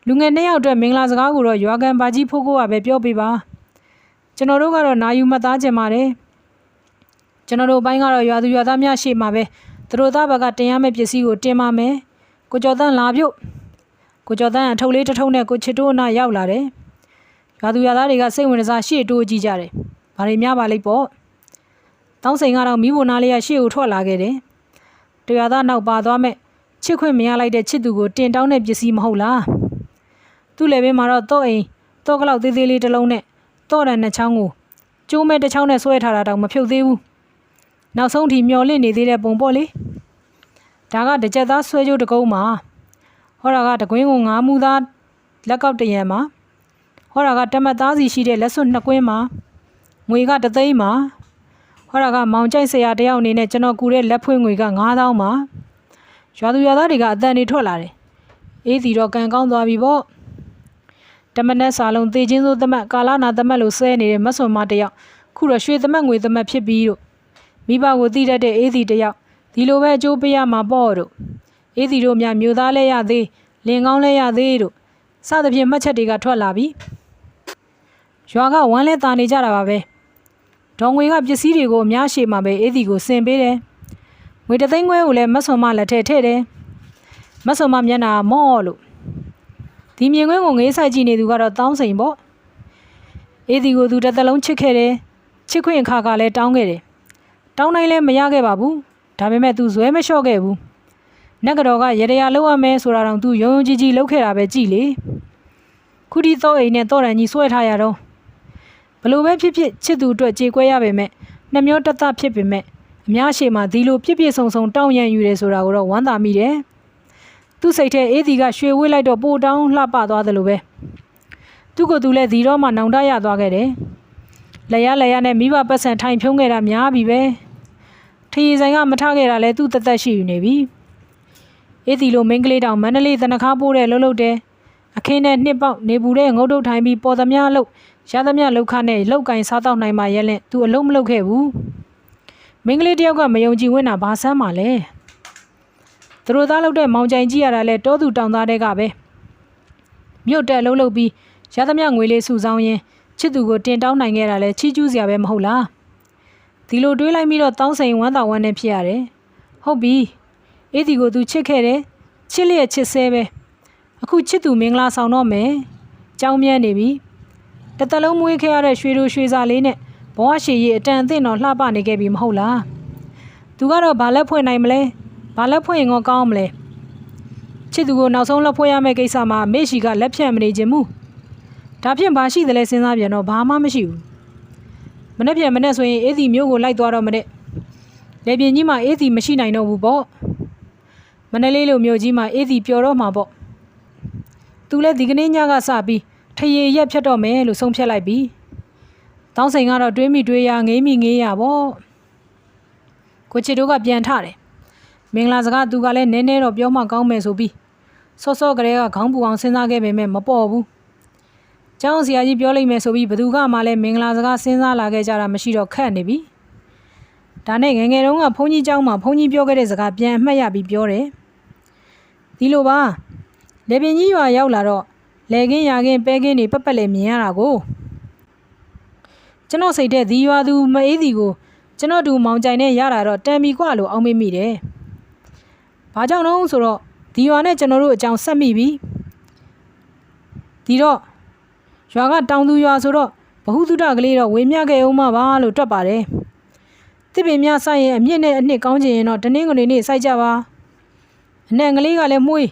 Speaker 1: လူငယ်2ယောက်အတွက်မင်္ဂလာစကားကိုတော့ရွာကန်ဘာကြီးဖိုးကိုကပဲပြောပေးပါကျွန်တော်တို့ကတော့နာယူမှတ်သားကြပါတယ်ကျွန်တော်တို့ဘိုင်းကတော့ရွာသူရွာသားများရှေ့မှာပဲသူတို့သားဘက်ကတင်ရမယ့်ပစ္စည်းကိုတင်ပါမယ်ကိုကျော်တန်းလာပြုတ်ကိုကျော်တန်းအထုပ်လေးတစ်ထုပ်နဲ့ကိုချစ်တို့အနာရောက်လာတယ်ရွာသူရွာသားတွေကစိတ်ဝင်စားရှေ့တိုးကြည့်ကြတယ်ဘာတွေများပါလိမ့်ပေါ့တောင်းစိန်ကတော့မိဖို့နားလေးကရှေ့ကိုထွက်လာခဲ့တယ်တရားသားနောက်ပါသွားမဲ့ချစ်ခွင့်မရလိုက်တဲ့ချစ်သူကိုတင်တောင်းတဲ့ပစ္စည်းမဟုတ်လားသူ့လည်းပဲမှာတော့တော့အိမ်တော့ကလောက်သေးသေးလေးတစ်လုံးနဲ့တော့ရန်နှစ်ချောင်းကိုကျိုးမဲ့တစ်ချောင်းနဲ့ဆွဲထားတာတောင်မဖြုတ်သေးဘူးနောက်ဆုံးထိမျောလင့်နေသေးတဲ့ပုံပေါ့လေဒါကတစ်ချက်သားဆွဲကြိုးတကုန်းမှာဟောတာကတကွင်းကို9မူသားလက်ကောက်တရံမှာဟောတာကတမတ်သားစီရှိတဲ့လက်စွပ်2ကွင်းမှာငွေက3သိန်းမှာဟောတာကမောင်ကြိုက်ဆရာတယောက်အနေနဲ့ကျွန်တော်ကူတဲ့လက်ဖွင့်ငွေက9000မှာရွာသူရွာသားတွေကအတန်တွေထွက်လာတယ်အေးစီတော့ကန်ကောင်းသွားပြီပေါ့တမနဲ့စာလုံးသေချင်းစိုးသမက်ကာလာနာသမက်လို့ဆဲနေတဲ့မဆွန်မတယောက်ခုတော့ရွှေသမက်ငွေသမက်ဖြစ်ပြီးတော့မိဘကိုတိတတ်တဲ့အေးစီတယောက်ဒီလိုပဲအကျိုးပေးရမှာပေါ့တို့အေးစီတို့များမျိုးသားလဲရသေးလင်ကောင်းလဲရသေးတို့စသဖြင့်မှတ်ချက်တွေကထွက်လာပြီရွာကဝမ်းလဲတာနေကြတာပါပဲဒေါ်ငွေကပစ္စည်းတွေကိုအများရှေ့မှာပဲအေးစီကိုဆင်ပေးတယ်ငွေ3သိန်းခွဲကိုလည်းမဆွန်မလက်ထဲထည့်တယ်မဆွန်မမျက်နှာမော့လို့ဒီမြင်ကွင်းကိုငေးဆိုင်ကြည့်နေသူကတော့တောင်းစိန်ပေါ့အေးစီကိုသူတစ်သက်လုံးချစ်ခဲ့တယ်ချစ်ခွင့်အခါကလည်းတောင်းခဲ့တယ်တောင်းနိုင်လည်းမရခဲ့ပါဘူးဒါပေမဲ့သူဇွဲမလျှော့ခဲ့ဘူးနက်ကတော့ကရရလောက်ရမယ်ဆိုတာတော့သူယုံကြည်လောက်ခဲ့တာပဲကြည်လေခုဒီတော့အိမ်နဲ့တော့ရန်ကြီးဆွဲထားရတော့ဘလို့ပဲဖြစ်ချစ်သူအတွက်ကြေကွဲရပေမဲ့နှမျောတသက်ဖြစ်ပေမဲ့အများရှေ့မှာဒီလိုပြည့်စုံတောင်းရန်ယူတယ်ဆိုတာကိုတော့ဝမ်းသာမိတယ်သူ့စိတ်ထဲအေးဒီကရွှေဝေးလိုက်တော့ပိုတောင်းလှပသွားတယ်လို့ပဲသူ့ကိုယ်သူလည်းဒီတော့မှနောင်တရသွားခဲ့တယ်လက်ရနဲ့မိဘပတ်စံထိုင်ဖြုံးခဲ့တာများပြီပဲထရီဆိုင်ကမထခဲ့တာလဲသူ့တသက်ရှိယူနေပြီအေးဒီလိုမင်းကလေးတောင်မန္တလေးတနခါပိုးတဲ့လှုပ်တယ်အခင်းနဲ့နှစ်ပေါက်နေပူတဲ့ငုတ်တုတ်ထိုင်ပြီးပေါ်သမျှလှုပ်ရသမျှလှုပ်ခနဲ့လောက်ကင်စားတော့နိုင်မှရဲလင့်သူအလုံးမလုပ်ခဲ့ဘူးမင်းကလေးတယောက်ကမယုံကြည်ဝင်တာဘာဆမ်းမှလဲသူတို့သားလုပ်တဲ့မောင်ကြိုင်ကြီးရတာလဲတောသူတောင်သားတဲ့ကပဲမြို့တက်လှုပ်ပြီးရသမျှငွေလေးစုဆောင်းရင်းချစ်သူကိုတင်တောင်းနိုင်ခဲ့တာလဲချီးကျူးစရာပဲမဟုတ်လားဒီလိုတွေးလိုက်ပြီးတော့တောင်းစိန်ဝမ်းသာဝမ်းနဲ့ဖြစ်ရတယ်ဟုတ်ပြီအေးဒီကိုသူချစ်ခဲ့တယ်ချစ်လျက်ချစ်ဆဲပဲအခုချစ်သူမင်္ဂလာဆောင်တော့မယ်ကြောင်းမြန်းနေပြီတစ်သက်လုံးမွေးခဲ့ရတဲ့ရွှေတို့ရွှေစာလေးနဲ့ဘဝရှည်ရည်အတန်အသင့်တော်လှပနေခဲ့ပြီမဟုတ်လားသူကတော့ဘာလက်ဖွင့်နိုင်မလဲဘာလက်ဖွင့်ရင်ကောင်းမလဲချစ်သူကိုနောက်ဆုံးလက်ဖွင့်ရမယ့်ကိစ္စမှာမေ့ရှိကလက်ဖြန့်မနေခြင်းမူဒါဖြင့်ဘာရှိတယ်လဲစဉ်းစားပြန်တော့ဘာမှမရှိဘူးမနေ့ပြန်မနေ့ဆိုရင်အေးစီမျိုးကိုလိုက်သွားတော့မတဲ့လေပြင်းကြီးမှာအေးစီမရှိနိုင်တော့ဘူးပေါ့မနေ့လေးလိုမျိုးကြီးမှာအေးစီပျော်တော့မှာပေါ့ သူလည်းဒီကနေ့ညကစပြီးထရေရက်ဖြတ်တော့မယ်လို့ဆုံးဖြတ်လိုက်ပြီတောင်းဆိုင်ကတော့တွေးမိတွေးရငေးမိငေးရပေါ့ကိုချစ်တို့ကပြန်ထတယ်မင်္ဂလာစကားသူကလည်းနည်းနည်းတော့ပြောမှကောင်းမယ်ဆိုပြီးစောစောကလေးကခေါင်းပူအောင်စဉ်းစားခဲ့ပေမဲ့မပေါ်ဘူးကျောင်းဆရာကြီးပြောလိုက်မယ်ဆိုပြီးဘသူကမှလည်းမင်္ဂလာစကားစဉ်းစားလာခဲ့ကြတာမရှိတော့ခက်နေပြီဒါနဲ့ငယ်ငယ်တုန်းကဘုန်းကြီးကျောင်းမှာဘုန်းကြီးပြောခဲ့တဲ့စကားပြန်အမှတ်ရပြီးပြောတယ်ဒီလိုပါလေပင်ကြီးရွာရောက်လာတော့လေကင်းရာကင်းပဲကင်းတွေပက်ပက်လေးမြင်ရတာကိုကျွန်တော်စိတ်ထဲဒီရွာသူမအေးစီကိုကျွန်တော်တူမောင်ကြိုင်နဲ့ရတာတော့တန်ပြီကွာလို့အောင်းမိတယ်ဘာကြောင့်လဲဆိုတော့ဒီရွာနဲ့ကျွန်တော်တို့အကြောင်းဆက်မိပြီဒီတော့ရွာကတောင်သူရွာဆိုတော့ဘ ഹു တုဒကလေးတော့ဝေမျှခဲ့အောင်မပါလို့တွက်ပါတယ်တစ်ပင်များဆိုင်ရင်အမြင့်နဲ့အနှစ်ကောင်းချင်ရင်တော့တနင်္ဂနွေနေ့စိုက်ကြပါအနံကလေးကလည်းမှုေး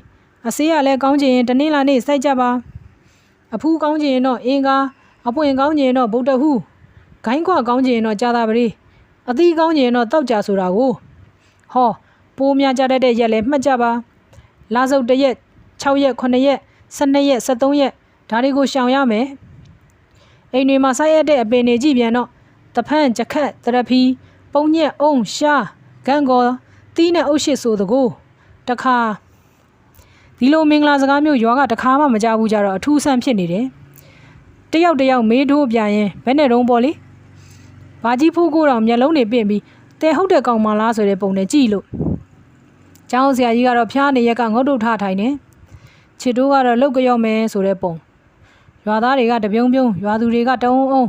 Speaker 1: အဆေးကလည်းကောင်းချင်ရင်တနင်္လာနေ့စိုက်ကြပါအဖူးကောင်းချင်ရင်တော့အင်္ဂါအပွင့်ကောင်းချင်ရင်တော့ဗုဒ္ဓဟူးဂိုင်းခွကောင်းချင်ရင်တော့ကြာတာပရိအသီးကောင်းချင်ရင်တော့တောက်ကြဆိုတာကိုဟောပိုးများကြတတ်တဲ့ရက်လည်းမှတ်ကြပါလာစုပ်1ရက်6ရက်9ရက်12ရက်13ရက်ဒါတွေကိုရှောင်ရမယ်အိမ်တွေမှာစိုက်ရတဲ့အပင်တွေကြည့်ပြန်တော့တဖန့်ကြက်ခတ်တရဖီပုံညက်အုံရှားဂန်ကောတီးနဲ့အုပ်ရှစ်ဆိုတကူတခါဒီလိုမင်္ဂလာစကားမျိုးရွာကတခါမှမကြဘူးကြတော့အထူးဆန်းဖြစ်နေတယ်တယောက်တယောက်မေးထိုးပြရင်ဘယ်နဲ့တုံးပေါ်လေဘာကြီးဖိုးကိုတောင်မျက်လုံးတွေပင့်ပြီးတဲဟုတ်တဲ့ကောင်မလားဆိုတဲ့ပုံနဲ့ကြည့်လို့ကျောင်းဆရာကြီးကတော့ဖျားနေရက်ကငုတ်တုတ်ထထိုင်နေချစ်တို့ကတော့လုတ်ကြောက်မယ်ဆိုတဲ့ပုံရွာသားတွေကတပြုံပြုံရွာသူတွေကတအုံအုံ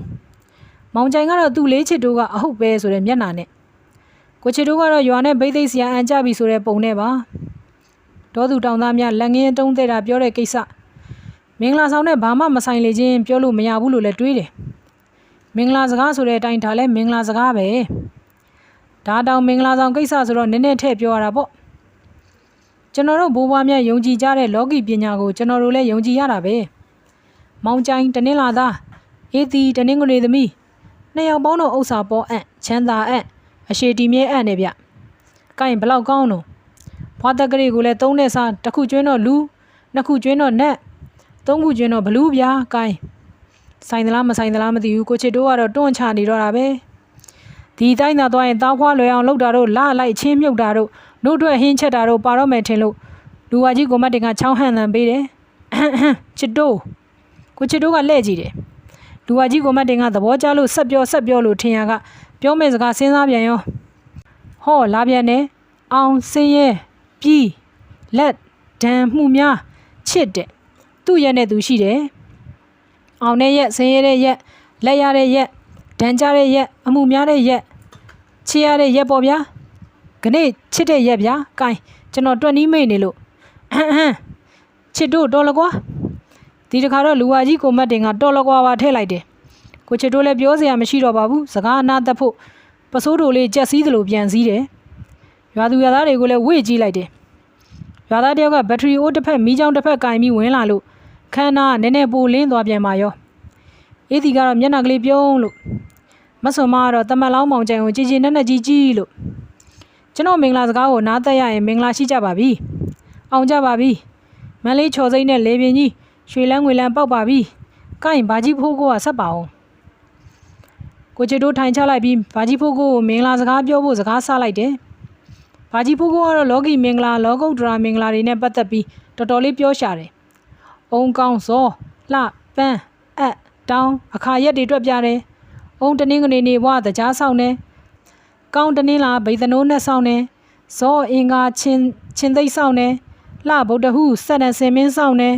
Speaker 1: မောင်ကြိုင်ကတော့သူ့လေးချစ်တို့ကအဟုတ်ပဲဆိုတဲ့မျက်နှာနဲ့ကိုချစ်တို့ကတော့ရွာနဲ့ဘိသိက်ဆရာအန်ကြပြီဆိုတဲ့ပုံနဲ့ပါဒေါသူတောင်သားများလက်ငင်းတုံးတဲ့တာပြောတဲ့ကိစ္စမင်္ဂလာဆောင်နဲ့ဘာမှမဆိုင်လေချင်းပြောလို့မရဘူးလို့လည်းတွေးတယ်မင်္ဂလာစကားဆိုတဲ့အတိုင်းဒါလည်းမင်္ဂလာစကားပဲဒါတောင်မင်္ဂလာဆောင်ကိစ္စဆိုတော့နည်းနည်းထည့်ပြောရတာပေါ့ကျွန်တော်တို့ဘိုးဘွားများယုံကြည်ကြတဲ့လောကီပညာကိုကျွန်တော်တို့လည်းယုံကြည်ရတာပဲမောင်ကြိုင်တနင်္လာသားအေးတီတနင်္ဂနွေသမီးနှစ်ယောက်ပေါင်းတော့ဥစ္စာပေါ်အံ့ချမ်းသာအံ့အရှိတီမြဲအံ့နေဗျကိုင်ဘလောက်ကောင်းတော့ဘွားတက်ကလေးကိုလည်းသုံးနဲ့စားတစ်ခုကျွင်းတော့လူနှစ်ခုကျွင်းတော့နတ်သုံးခုကျွင်းတော့ဘလူးဗျာကိုင်ဆိုင်သလားမဆိုင်သလားမသိဘူးကိုချစ်တို့ကတော့တွန့်ချနေတော့တာပဲဒီတိုင်းသာသွားရင်တောက်ခွားလွယ်အောင်လုပ်တာတို့လာလိုက်ချင်းမြုပ်တာတို့နှုတ်ထွက်ဟင်းချက်တာတို့ပါတော့မယ်ထင်လို့လူဝါကြီးကိုမတ်တင်ကချောင်းဟန်တန်ပေးတယ်ချစ်တို့ကိုချစ်တို့ကလှဲ့ကြည့်တယ်လူဝါကြီးကိုမတ်တင်ကသဘောကျလို့ဆက်ပြောလို့ထင်ရကပြောမယ့်စကားစဉ်းစားပြန်ရောဟောလာပြန်နေအောင်စင်းရဲပြီးလက်ဒံမှုများချစ်တဲ့သူ့ရဲ့နဲ့သူရှိတယ်အောင်တဲ့ရက်စင်းရဲတဲ့ရက်လက်ရတဲ့ရက်ဒံကြတဲ့ရက်အမှုများတဲ့ရက်ချစ်ရတဲ့ရက်ပေါ့ဗျာခနေ့ချစ်တဲ့ရက်ဗျာကိုင်းကျွန်တော်တွက်နီးမိတ်နေလို့ချစ်တို့တော်လကွာဒီတခါတော့လူဝါကြီးကိုမတ်တင်ကတော်လကွာပါထည့်လိုက်တယ်ကိုချစ်တို့လည်းပြောစရာမရှိတော့ပါဘူးစကားအနာတတ်ဖို့ပစိုးတို့လေးကြက်စည်းသလိုပြန်စည်းတယ်ရွာသူရွာသားတွေကိုလည်းဝေ့ကြည့်လိုက်တယ်ရွာသားတယောက်ကဘက်ထရီအိုးတစ်ဖက်မီးချောင်းတစ်ဖက်ကင်ပြီးဝင်လာလို့ခန်းနာကနည်းနည်းပိုလင်းသွားပြန်ပါရောအေးဒီကတော့မျက်နှာကလေးပြုံးလို့မဆွန်မကတော့တမက်လောင်းမောင်ကြိုင်ကိုကြည်ကြည်နက်နက်ကြီးလို့ကျွန်တော်မင်္ဂလာစကားကိုနားသက်ရရင်မင်္ဂလာရှိကြပါပြီအောင်ကြပါပြီမန်းလေးချော်စိမ့်နဲ့လေပြင်းကြီးရွှေလန်းငွေလန်းပေါက်ပါပြီကိုင်ဘာကြီးဖိုးကိုကဆက်ပါအောင်ကိုချစ်တို့ထိုင်ချလိုက်ပြီးဘာကြီးဖိုးကိုမင်္ဂလာစကားပြောဖို့စကားဆလိုက်တယ်ဘာကြီးဖိုးကိုကတော့လောကီမင်္ဂလာလောကုတ္တရာမင်္ဂလာတွေနဲ့ပတ်သက်ပြီးတော်တော်လေးပြောရှာတယ်အုံကောင်းစောလှပန်းအက်တောင်းအခါရက်တွေတွက်ပြတယ်အုံတနင်္ဂနွေနေ့ဘွားတကြားဆောင်တယ်ကောင်းတနင်္လာဗိသနိုးနဲ့ဆောင်တယ်ဇောအင်္ဂါချင်းသိပ်ဆောင်တယ်လှဗုဒ္ဓဟူဆက်တဲ့စင်မင်းဆောင်တယ်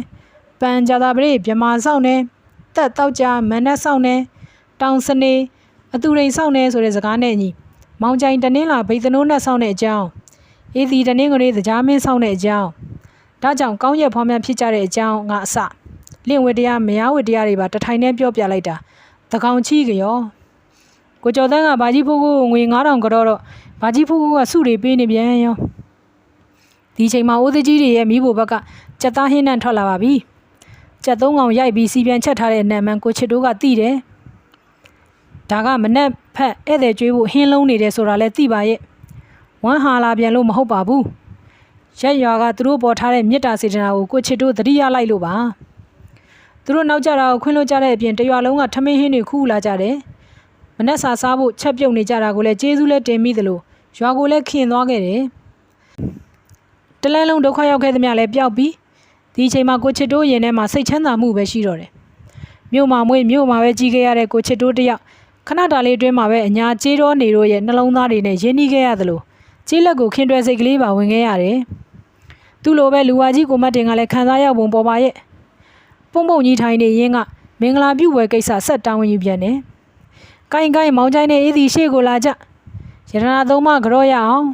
Speaker 1: ပန်ကြတာပရိမြမာဆောင်တယ်တက်တောက်ကြမန်နဲ့ဆောင်တယ်တောင်စနေအသူရိန်ဆောင်တယ်ဆိုတဲ့စကားနဲ့ညီမောင်ကြိုင်တနင်္လာဗိသနိုးနဲ့ဆောင်တဲ့အကြောင်းအေးဒီတနင်္ဂနွေတကြားမင်းဆောင်တဲ့အကြောင်းဒါကြောင့်ကောင်းရက်ဖွားများဖြစ်ကြတဲ့အကြောင်းငါအစလင့်ဝတ္တရားမယားဝတ္တရားတွေပါတထိုင်နဲ့ပြောပြလိုက်တာတကောင်ချီကရောကိုကျော်တန်းကဘာကြီးဖိုးကိုငွေ9000ကတော့ဘာကြီးဖိုးကစုတွေပေးနေပြန်ရောဒီချိန်မှာအိုးသကြီးတွေရဲ့မိဖို့ဘက်ကကြက်သားဟင်းနဲ့ထွက်လာပါပြီကြက်သုံးကောင်ရိုက်ပြီးစီပြန်ချက်ထားတဲ့နံမန်ကိုချစ်တို့ကသိတယ်ဒါကမနဲ့ဖက်ဧည့်သည်ကျွေးဖို့ဟင်းလုံးနေတယ်ဆိုတာလဲသိပါရဲ့ဝမ်းဟာလာပြန်လို့မဟုတ်ပါဘူး ရက်ရွာကသူတို့ပေါ်ထားတဲ့မေတ္တာစေတနာကိုကိုချစ်တို့သတိရလိုက်လို့ပါသူတို့နောက်ကြတာကိုခွင့်လွှတ်ကြတဲ့အပြင်တရွာလုံးကထမင်းဟင်းတွေခူးလာကြတယ်မနက်စာစားဖို့ချက်ပြုတ်နေကြတာကိုလည်းကျေးဇူးလည်းတင်မိသလိုရွာကိုလည်းခင်သွားခဲ့တယ်တလဲလုံးဒုက္ခရောက်ခဲ့သမျှလည်းပျောက်ပြီးဒီအချိန်မှာကိုချစ်တို့ရင်ထဲမှာစိတ်ချမ်းသာမှုပဲရှိတော့တယ်မြို့မှာမွေးမြို့မှာပဲကြီးခဲ့ရတဲ့ကိုချစ်တို့တယောက်ခဏတာလေးအတွင်းမှာပဲအညာကျေးတော်နေတို့ရဲ့နှလုံးသားတွေနဲ့ရင်းနှီးခဲ့ရသလိုကျေးလက်ကိုခင်တွယ်စိတ်ကလေးပါဝင်ခဲ့ရတယ်သူ့လိုပဲလူဝါကြီးကိုမတ်တင်ကလည်းခံစားရောက်ပုံပေါ်ပါရဲ့ပုံပုံကြီးထိုင်နေရင်းကမင်္ဂလာပြုပွဲကိစ္စဆက်တောင်းဝင်ယူပြန်တယ်ကိုင်းကိုင်းမောင်ချိုင်းနဲ့အေးဒီရှေ့ကိုလာကြရတနာသုံးမကြော့ရအောင်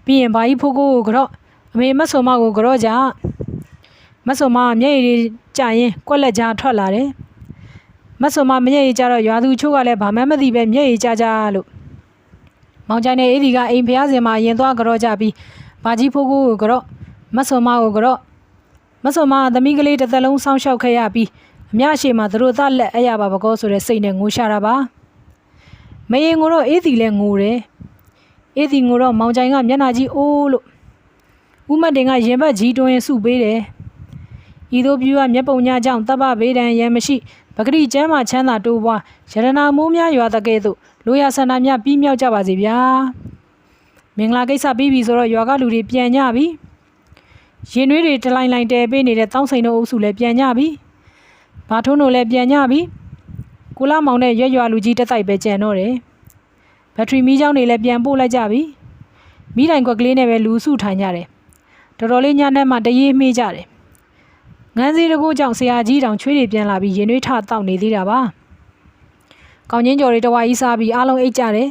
Speaker 1: ပြီးရင်ဘာကြီးဖိုးကိုကြော့အမေမတ်ဆုံမကိုကြော့ကြမတ်ဆုံမမျက်ရည်ကျရင်ကွက်လက်ကြားထွက်လာတယ်မတ်ဆုံမမျက်ရည်ကျတော့ရွာသူချို့ကလည်းဘာမှမသိပဲမျက်ရည်ကျကြလို့မောင်ချိုင်းနဲ့အေးဒီကအိမ်ဖျားစင်မှာရင်သွားကြော့ကြပြီးဘာကြီးဖိုးကိုကြော့မတ်ဆုံမကိုကြော့မတ်ဆုံမသမီးကလေးတစ်သက်လုံးစောင်းရှောက်ခဲ့ရပြီးအမြရှိမှသူတို့သားလက်အရပါဘကောဆိုတဲ့စိတ်နဲ့ငိုရှာတာပါမရင်ကိုတော့အေးဒီလည်းငိုတယ်အေးဒီငိုတော့မောင်ချိုင်ကမျက်နှာကြီးအိုးလို့ဦးမတ်တင်ကရင်ဘတ်ကြီးတွင်စုပေးတယ်ဤသို့ပြူကမျက်ပုံညကြောင့်တပ်ပဘေးဒံရန်မရှိပဂရိကျမ်းမှာချမ်းသာတိုးပွားရတနာမိုးများရွာတကဲ့သို့လိုရာဆန္ဒများပြီးမြောက်ကြပါစေဗျာမင်္ဂလာကိစ္စပြီးပြီဆိုတော့ရွာကလူတွေပြန်ကြပြီရင်နှွေးတွေတလိုင်းလိုင်းတဲပေးနေတဲ့တောင်းစိန်တို့အုပ်စုလည်းပြန်ကြပြီဘာထုံးတို့လည်းပြန်ကြပြီကိုလာမောင်နဲ့ရွရွာလူကြီးတက်တိုက်ပဲကြံတော့တယ်ဘက်ထရီမီးချောင်းတွေလည်းပြန်ပို့လိုက်ကြပြီမီးတိုင်ကွက်ကလေးနဲ့ပဲလူစုထိုင်ကြတယ်တော်တော်လေးညနဲ့မှတရေးမေးကြတယ်ငန်းစည်းတကူကြောင့်ဆရာကြီးတောင်ချွေးတွေပြန်လာပြီးရင်နှွေးထတောက်နေသေးတာပါကောင်းချင်းကျော်တွေတဝါကြီးစားပြီးအားလုံးအိတ်ကြတယ်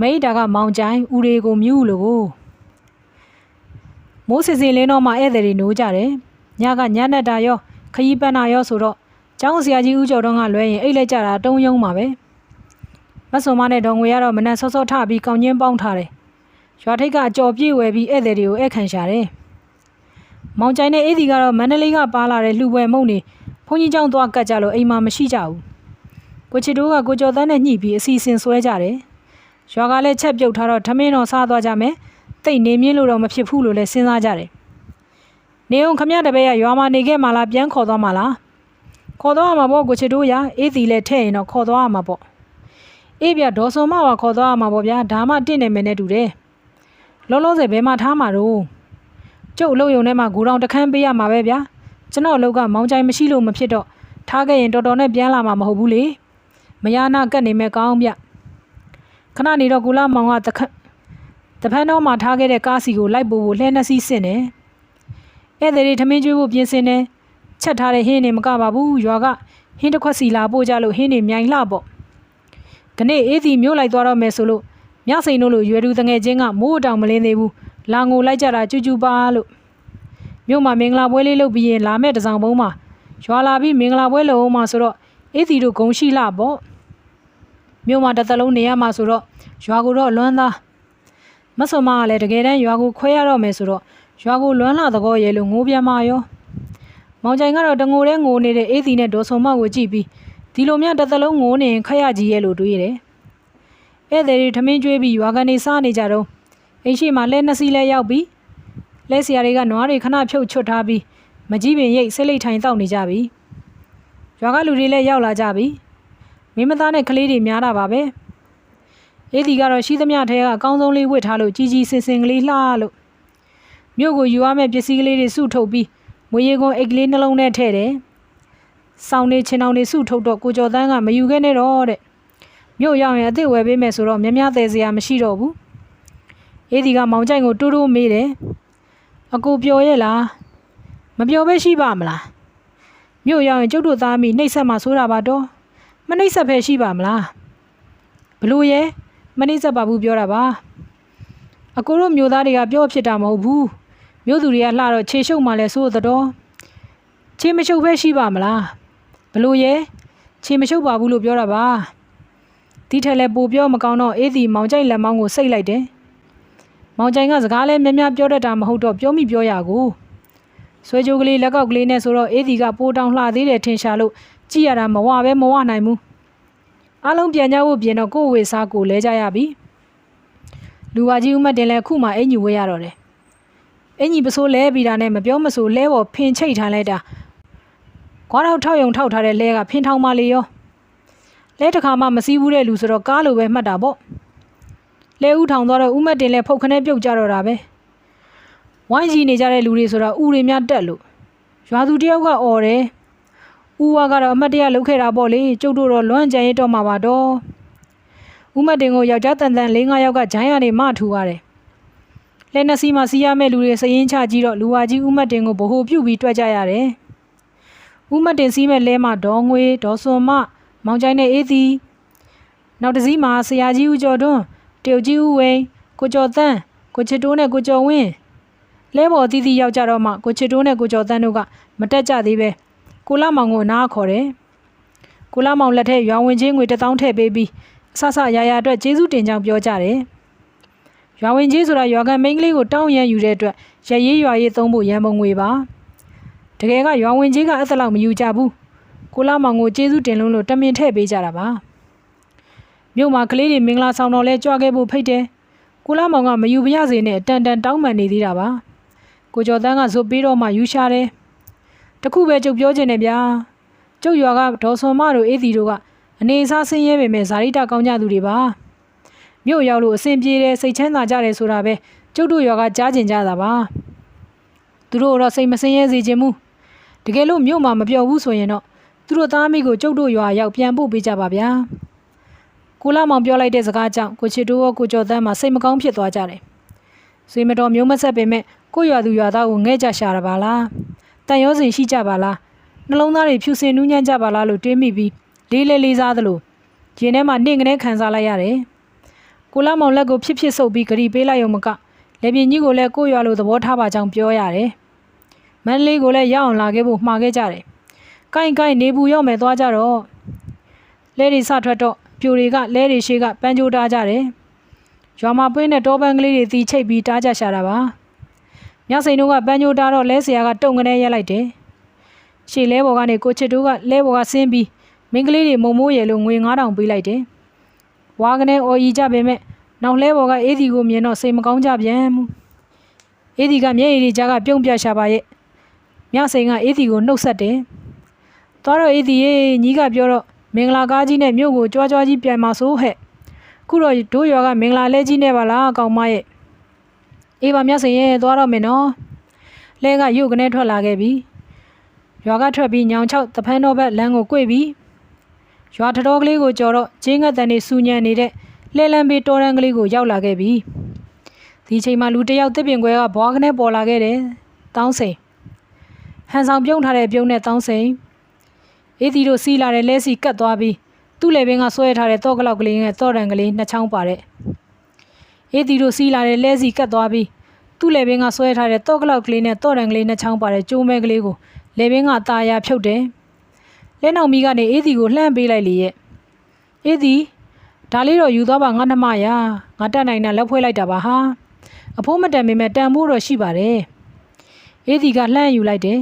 Speaker 1: မိတ်တာကမောင်ချိုင်ဦးတွေကိုမြူးလို့ကိုမိုးစစ်စစ်လင်းတော့မှဧည့်သည်တွေနိုးကြတယ်ညကညနဲ့တာရောခရီးပန်းတာရောဆိုတော့ကျောင်းဆရာကြီးဦးကျော်တော့ကလွဲရင်အိတ်လိုက်ကြတာတုံးယုံပါပဲမဆုံမနဲ့ဒေါ်ငွေကတော့မနက်စောစောထပြီးကောင်းချင်းပေါင်းထားတယ်ရွာထိပ်ကအကြော်ပြေးဝယ်ပြီးဧည့်သည်တွေကိုဧည့်ခံရှာတယ်မောင်ချိုင်နဲ့အေးဒီကတော့မန္တလေးကပါလာတဲ့လှူပွဲမုံနေဘုန်းကြီးကျောင်းသွားကတ်ကြလို့အိမ်မှာမရှိကြဘူးကိုချစ်တို့ကကိုကျော်သန်းနဲ့ညှိပြီးအစီအစဉ်ဆွဲကြတယ်ရွာကလည်းချက်ပြုတ်ထားတော့ထမင်းတော်စားသွားကြမယ်တိတ်နေမြင့်လို့တော့မဖြစ်ဘူးလို့လည်းစဉ်းစားကြတယ်နေအောင်ခမရတပည့်ကရွာမှာနေခဲ့မှလားပြန်ခေါ်သွားမှလားခေါ်သွားမှာပေါ့ကိုချစ်တို့ရအေးဒီလည်းထဲ့ရင်တော့ခေါ်သွားမှာပေါ့အေးပြဒေါ်စုံမကခေါ်သွားမှာပေါ့ဗျာဒါမှတင့်နေမယ်နဲ့တူတယ်လောလောဆယ်ဘယ်မှာထားမှာတော့ကျုပ်အလုပ်ရုံထဲမှာဂူတောင်တခန်းပေးရမှာပဲဗျာကျွန်တော်အလုပ်ကမောင်ချိုင်မရှိလို့မဖြစ်တော့ထားခဲ့ရင်တော်တော်နဲ့ပြန်လာမှာမဟုတ်ဘူးလေမယားနာကတ်နေမဲ့ကောင်းဗျခဏနေတော့ကိုလာမောင်ကတဖန်းတော်မှာထားခဲ့တဲ့ကားစီကိုလိုက်ပို့ဖို့လှဲနှစီးစင်တယ်ဧည့်သည်တွေထမင်းကျွေးဖို့ပြင်ဆင်တယ်ချက်ထားတဲ့ဟင်းတွေမကပါဘူးရွာကဟင်းတစ်ခွက်စီလာပို့ကြလို့ဟင်းတွေမြိုင်လှပေါ့ခနေ့အေးစီမျိုးလိုက်သွားတော့မယ်ဆိုလို့မြစိန်တို့လိုရွယ်သူတငယ်ချင်းကမိုးတောင်မလင်းသေးဘူးလာငိုလိုက်ကြတာကျူးကျူးပါလို့မြို့မှာမင်္ဂလာပွဲလေးလုပ်ပြီးရင်လာမဲ့တစောင်းပုံးမှာရွာလာပြီးမင်္ဂလာပွဲလုပ်အောင်မှာဆိုတော့အေးစီတို့ဂုံရှိလှပေါ့မြို့မှာတစ်သက်လုံးနေရမှာဆိုတော့ရွာကိုတော့လွမ်းသားမဆုံမကလည်းတကယ်တမ်းရွာကိုခွဲရတော့မယ်ဆိုတော့ရွာကိုလွမ်းလာသကောရဲလို့ငိုပြန်มาရောမောင်ချိုင်ကတော့တငိုတဲ့ငိုနေတဲ့အေးစီနဲ့ဒေါ်ဆုံမကိုကြည့်ပြီးဒီလိုများတစ်သက်လုံးငိုနေရင်ခက်ရကြီးရဲ့လို့တွေးတယ်ဧည့်သည်တွေထမင်းကျွေးပြီးရွာကနေစားနေကြတော့အိမ်ရှိမှာလဲနှစ်စီးလဲရောက်ပြီးလဲဆရာတွေကနွားတွေခဏဖြုတ်ချွတ်ထားပြီးမကြီးပင်ရိတ်ဆိတ်လိတ်ထိုင်တောက်နေကြပြီရွာကလူတွေလည်းရောက်လာကြပြီမင်းမသားနဲ့ကလေးတွေများတာပါပဲအေးဒီကတော့ရှိသမျှထဲကအကောင်းဆုံးလေးဝတ်ထားလို့ကြီးကြီးစင်စင်ကလေးလှလို့မြို့ကိုယူရမယ့်ပစ္စည်းကလေးတွေစုထုတ်ပြီးမွေရီကွန်အိတ်ကလေးနှလုံးနဲ့ထည့်တယ်စောင်းနေချင်းအောင်တွေစုထုတ်တော့ကိုကျော်တန်းကမယူခဲ့နဲ့တော့တဲ့မြို့ရောက်ရင်အစ်စ်ဝယ်ပေးမယ်ဆိုတော့မြများသေးစရာမရှိတော့ဘူးအေးဒီကမောင်ချိုင်ကိုတိုးတိုးမေးတယ်အကိုပြောရဲ့လားမပြောပဲရှိပါမလားမြို့ရောက်ရင်ကျုပ်တို့သားမိနှိပ်ဆက်မှဆိုတာပါတော့မနှိပ်ဆက်ဖဲရှိပါမလားဘလို့ရဲ့မနှိပ်ဆက်ပါဘူးပြောတာပါအကိုတို့မျိုးသားတွေကပြောဖြစ်တာမဟုတ်ဘူးမျိုးသူတွေကလှတော့ခြေရှုပ်မှလဲဆိုတော့ခြေမရှုပ်ဖဲရှိပါမလားဘလို့ရဲ့ခြေမရှုပ်ပါဘူးလို့ပြောတာပါဒီထက်လဲပိုပြောမကောင်းတော့အေးဒီမောင်ချိုင်လက်မောင်းကိုစိတ်လိုက်တယ်မောင်ချိုင်ကစကားလဲများများပြောတတ်တာမဟုတ်တော့ပြောမိပြောရကိုဆွဲကြိုးကလေးလက်ကောက်ကလေးနဲ့ဆိုတော့အေးဒီကပိုတောင်လှသေးတယ်ထင်ရှာလို့ကြည့်ရတာမဝပဲမဝနိုင်ဘူးအားလုံးပြန်ကြဖို့ပြင်တော့ကိုယ်ဝေစားကိုလဲကြရပြီလူဝါကြီးဦးမတ်တင်လဲခုမှအင်ကြီးဝဲရတော့တယ် အင်ကြီးပစိုးလဲပြီးတာနဲ့မပြောမဆိုလဲပေါ်ဖင်ချိတ်ထားလိုက်တာခွာတော့ထောက်ယုံထောက်ထားတဲ့လဲကဖင်ထောင်မလေးရောလဲတစ်ခါမှမစည်းဘူးတဲ့လူဆိုတော့ကားလိုပဲမှတ်တာပေါ့လဲဦးထောင်သွားတော့ဦးမတ်တင်လဲဖုတ်ခနဲ့ပြုတ်ကြတော့တာပဲဝိုင်းကြီးနေကြတဲ့လူတွေဆိုတော့ဦးတွေများတက်လို့ရွာသူတယောက်ကអော်တယ်ဦးဝါကတော့အမတ်တရလုတ်ခဲ့တာပေါ့လေကျုပ်တို့တော့လွမ်းကြံရတော့မှာပါတော့ဦးမတ်တင်ကိုယောက်ျားတန်တန်၄-၅ယောက်ကဂျိုင်းရနေမထူရတယ်လဲနှစ်စီးမှစီးရမဲ့လူတွေစရင်ချကြည့်တော့လူဝါကြီးဦးမတ်တင်ကိုဗဟိုပြုတ်ပြီးတွက်ကြရတယ်ဦးမတ်တင်စီးမဲ့လဲမှဒေါ်ငွေဒေါ်စွန်မမောင်ကျိုင်းနဲ့အေးသည်နောက်တစ်စီးမှာဆရာကြီးဦးကျော်တွန်းတရုတ်ကြီးဦးဝင်းကိုကျော်တန်းကိုချစ်တိုးနဲ့ကိုကျော်ဝင်းလဲပေါ်အသီးသီးရောက်ကြတော့မှကိုချစ်တိုးနဲ့ကိုကျော်တန်းတို့ကမတက်ကြသေးပဲကိုလာမောင်ကိုနားခေါ်တယ်ကိုလာမောင်လက်ထက်ရွာဝင်ချင်းငွေ1000ထည့်ပေးပြီးအဆဆရာရာအတွက်ကျေးဇူးတင်ကြောင်းပြောကြတယ်ရွာဝင်ကြီးဆိုတာရွာကန်မိန်းကလေးကိုတောင်းရန်ယူတဲ့အတွက်ရရေးရွာရေးသုံးဖို့ရန်ပုံငွေပါတကယ်ကရွာဝင်ကြီးကအဲ့ဒါလောက်မယူကြဘူးကိုလာမောင်ကိုကျေးဇူးတင်လို့တမင်ထည့်ပေးကြတာပါမြို့မှာကလေးတွေမင်္ဂလာဆောင်တော်လဲကြွခဲ့ဖို့ဖိတ်တယ်ကိုလာမောင်ကမယူပြရစေနဲ့တန်တန်တောင်းပန်နေသေးတာပါကိုကျော်တန်းကဇွတ်ပြီးတော့မှယူရှာတယ်တခုပဲကျုပ်ပြောချင်တယ်ဗျာကျုပ်ရွာကဒေါ်စွန်မတို့အေးတီတို့ကအနေအစားဆင်းရဲပေမဲ့ဇာတိတကောင်းကြသူတွေပါမြို့ရောက်လို့အဆင်ပြေတယ်စိတ်ချမ်းသာကြတယ်ဆိုတာပဲကျုပ်တို့ရွာကကြားကျင်ကြတာပါသူတို့တော့စိတ်မဆင်းရဲစေချင်ဘူးတကယ်လို့မြို့မှာမပြောဘူးဆိုရင်တော့သူတို့သားမိကိုကျုပ်တို့ရွာရောက်ပြန်ပို့ပေးကြပါဗျာကိုလာမောင်ပြောလိုက်တဲ့စကားကြောင့်ကိုချစ်တိုးရောကိုကျော်တန်းမှစိတ်မကောင်းဖြစ်သွားကြတယ်ဆွေမတော်မျိုးမဆက်ပေမဲ့ကိုရွာသူရွာသားကိုငဲ့ကြရှာရပါလားတန်ရောစင်ရှိကြပါလားနှလုံးသားတွေဖြူစင်နူးညံ့ကြပါလားလို့တွေးမိပြီးလေးစားသလိုရင်ထဲမှာနှင့်ကနေခံစားလိုက်ရတယ်ကိုလာမောင်လက်ကိုဖြစ်ဆုပ်ပြီးဂရီပေးလိုက်ရုံမကလေပြင်းကြီးကိုလည်းကိုရွာလိုသဘောထားပါကြောင်းပြောရတယ်မန္တလေးကိုလည်းရအောင်လာခဲ့ဖို့မှာခဲ့ကြတယ်ကိုင်းနေဘူးရောက်မယ်သွားကြတော့လဲတွေစထွက်တော့ပြိုတွေကလဲတွေရှိကပန်းကြိုးတားကြတယ်ရွာမှာပွင့်တဲ့တောပန်းကလေးတွေတီချိတ်ပြီးတားကြရှာတာပါမြစိန်တို့ကပန်းကြိုးတားတော့လဲဆရာကတုံငနဲ့ရက်လိုက်တယ်ရှေ့လဲဘော်ကနေကိုချစ်တို့ကလဲဘော်ကဆင်းပြီးမင်းကလေးတွေမုံမိုးရယ်လို့ငွေ9000ပေးလိုက်တယ်ဝါကနေအော်ရီကြပေမဲ့နောက်လဲဘော်ကအေးဒီကိုမြင်တော့စိတ်မကောင်းကြပြန်ဘူးအေးဒီကမျက်ရည်တွေကြားကပြုံးပြရှာပါရဲ့မြစိန်ကအေးဒီကိုနှုတ်ဆက်တယ်သွားတော့အေးဒီရေညီကပြောတော့မင်္ဂလာကားကြီးနဲ့မြို့ကိုကြွားကြီးပြန်มาဆိုဟဲ့ခုတော့တို့ရွာကမင်္ဂလာလဲကြီးနဲ့ပါလားကောင်မရဲ့အေးပါမြစိန်ရဲ့သွားတော့မယ်နော်လဲကရုပ်ကနေထွက်လာခဲ့ပြီရွာကထွက်ပြီးညောင်ချောက်တဖန်းတော်ဘက်လမ်းကိုကွေ့ပြီးရွာထတော်ကလေးကိုကြော်တော့ချင်းငတ်တန်နေစူညံနေတဲ့လှဲလန်းပေးတော်ရန်ကလေးကိုရောက်လာခဲ့ပြီဒီချိန်မှာလူတယောက်တစ်ပင်ခွဲကဘွားကနေပေါ်လာခဲ့တယ်တောင်းစိန်ဟန်ဆောင်ပြုံးထားတဲ့ပြုံးနဲ့တောင်းစိန်အေးဒီတို့စီးလာတဲ့လဲစီကတ်သွားပြီးသူ့လေပင်ကဆွဲထားတဲ့တော့ကလောက်ကလေးနဲ့တော့ရန်ကလေးနှစ်ချောင်းပါတဲ့အေးဒီတို့စီးလာတဲ့လဲစီကတ်သွားပြီးသူ့လေပင်ကဆွဲထားတဲ့တော့ကလောက်ကလေးနဲ့တော့ရန်ကလေးနှစ်ချောင်းပါတဲ့ကျိုးမဲကလေးကိုလေပင်ကตาရဖြုတ်တယ်လဲနောက်မီကနေအေးဒီကိုလှမ်းပေးလိုက်လေရဲ့အေးဒီဒါလေးတော့ယူသွားပါငါနှမရငါတက်နိုင်တာလက်ဖွဲလိုက်တာပါဟာအဖိုးမတန်ပေမဲ့တန်ဖို့တော့ရှိပါတယ်အေးဒီကလှမ်းယူလိုက်တယ်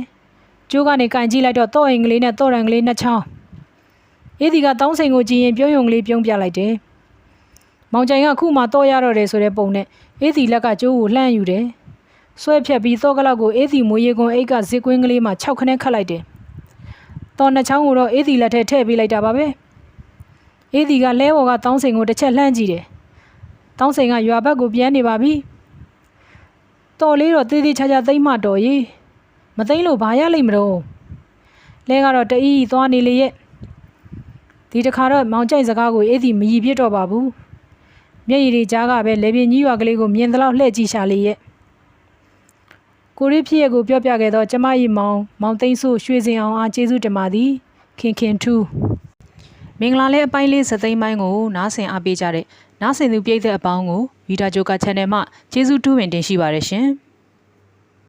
Speaker 1: ကျိုးကနေကန်ကြည့်လိုက်တော့တော့အိမ်ကလေးနဲ့တော့ရန်ကလေးနှစ်ချောင်းအေးဒီကတောင်းစိန်ကိုကြည့်ရင်ပြုံးယုံကလေးပြုံးပြလိုက်တယ်မောင်ကျိုင်ကခုမှတော့ရတော့တယ်ဆိုတဲ့ပုံနဲ့အေးဒီလက်ကကျိုးကိုလှမ်းယူတယ်ဆွဲဖြတ်ပြီးတော့ကလောက်ကိုအေးဒီမွေးရီကွန်အိတ်ကဇစ်ကွင်းကလေးမှာ6ခနဲ့ခတ်လိုက်တယ်တော်နှစ်ချောင်းကိုတော့အေးဒီလက်ထဲထည့်ပေးလိုက်တာပါပဲအေးဒီကလဲဘော်ကတောင်းစိန်ကိုတစ်ချက်လှမ်းကြည့်တယ်တောင်းစိန်ကရွာဘက်ကိုပြန်နေပါပြီတော်လေးတော့သေးသေးချာချာသိမ့်မှတော်ကြီးမသိမ့်လို့ဘာရလိမ့်မလို့လဲကတော့တအီးသွားနေလေရဲ့ဒီတခါတော့မောင်ကျိုင်စကားကိုအေးဒီမရီပြစ်တော့ပါဘူးမျက်ရည်တွေကြားကပဲလေပြင်းကြီးရွာကလေးကိုမြင်သလောက်လှည့်ကြည့်ရှာလေရဲ့ကိုရီဖြစ်ရကိုပြောပြခဲ့တော့ကျမကြီးမောင်သိန်းစုရွှေစင်အောင်အားကျေးဇူးတင်ပါသည်ခင်ထူးမင်္ဂလာလဲအပိုင်းလေးစသိမ်းပိုင်းကိုနားဆင်အားပေးကြတဲ့နားဆင်သူပြည်သက်အပေါင်းကိုဗီဒီယိုဂျိုကာ channel မှာကျေးဇူးတူးဝင်တင်ရှိပါတယ်ရှင်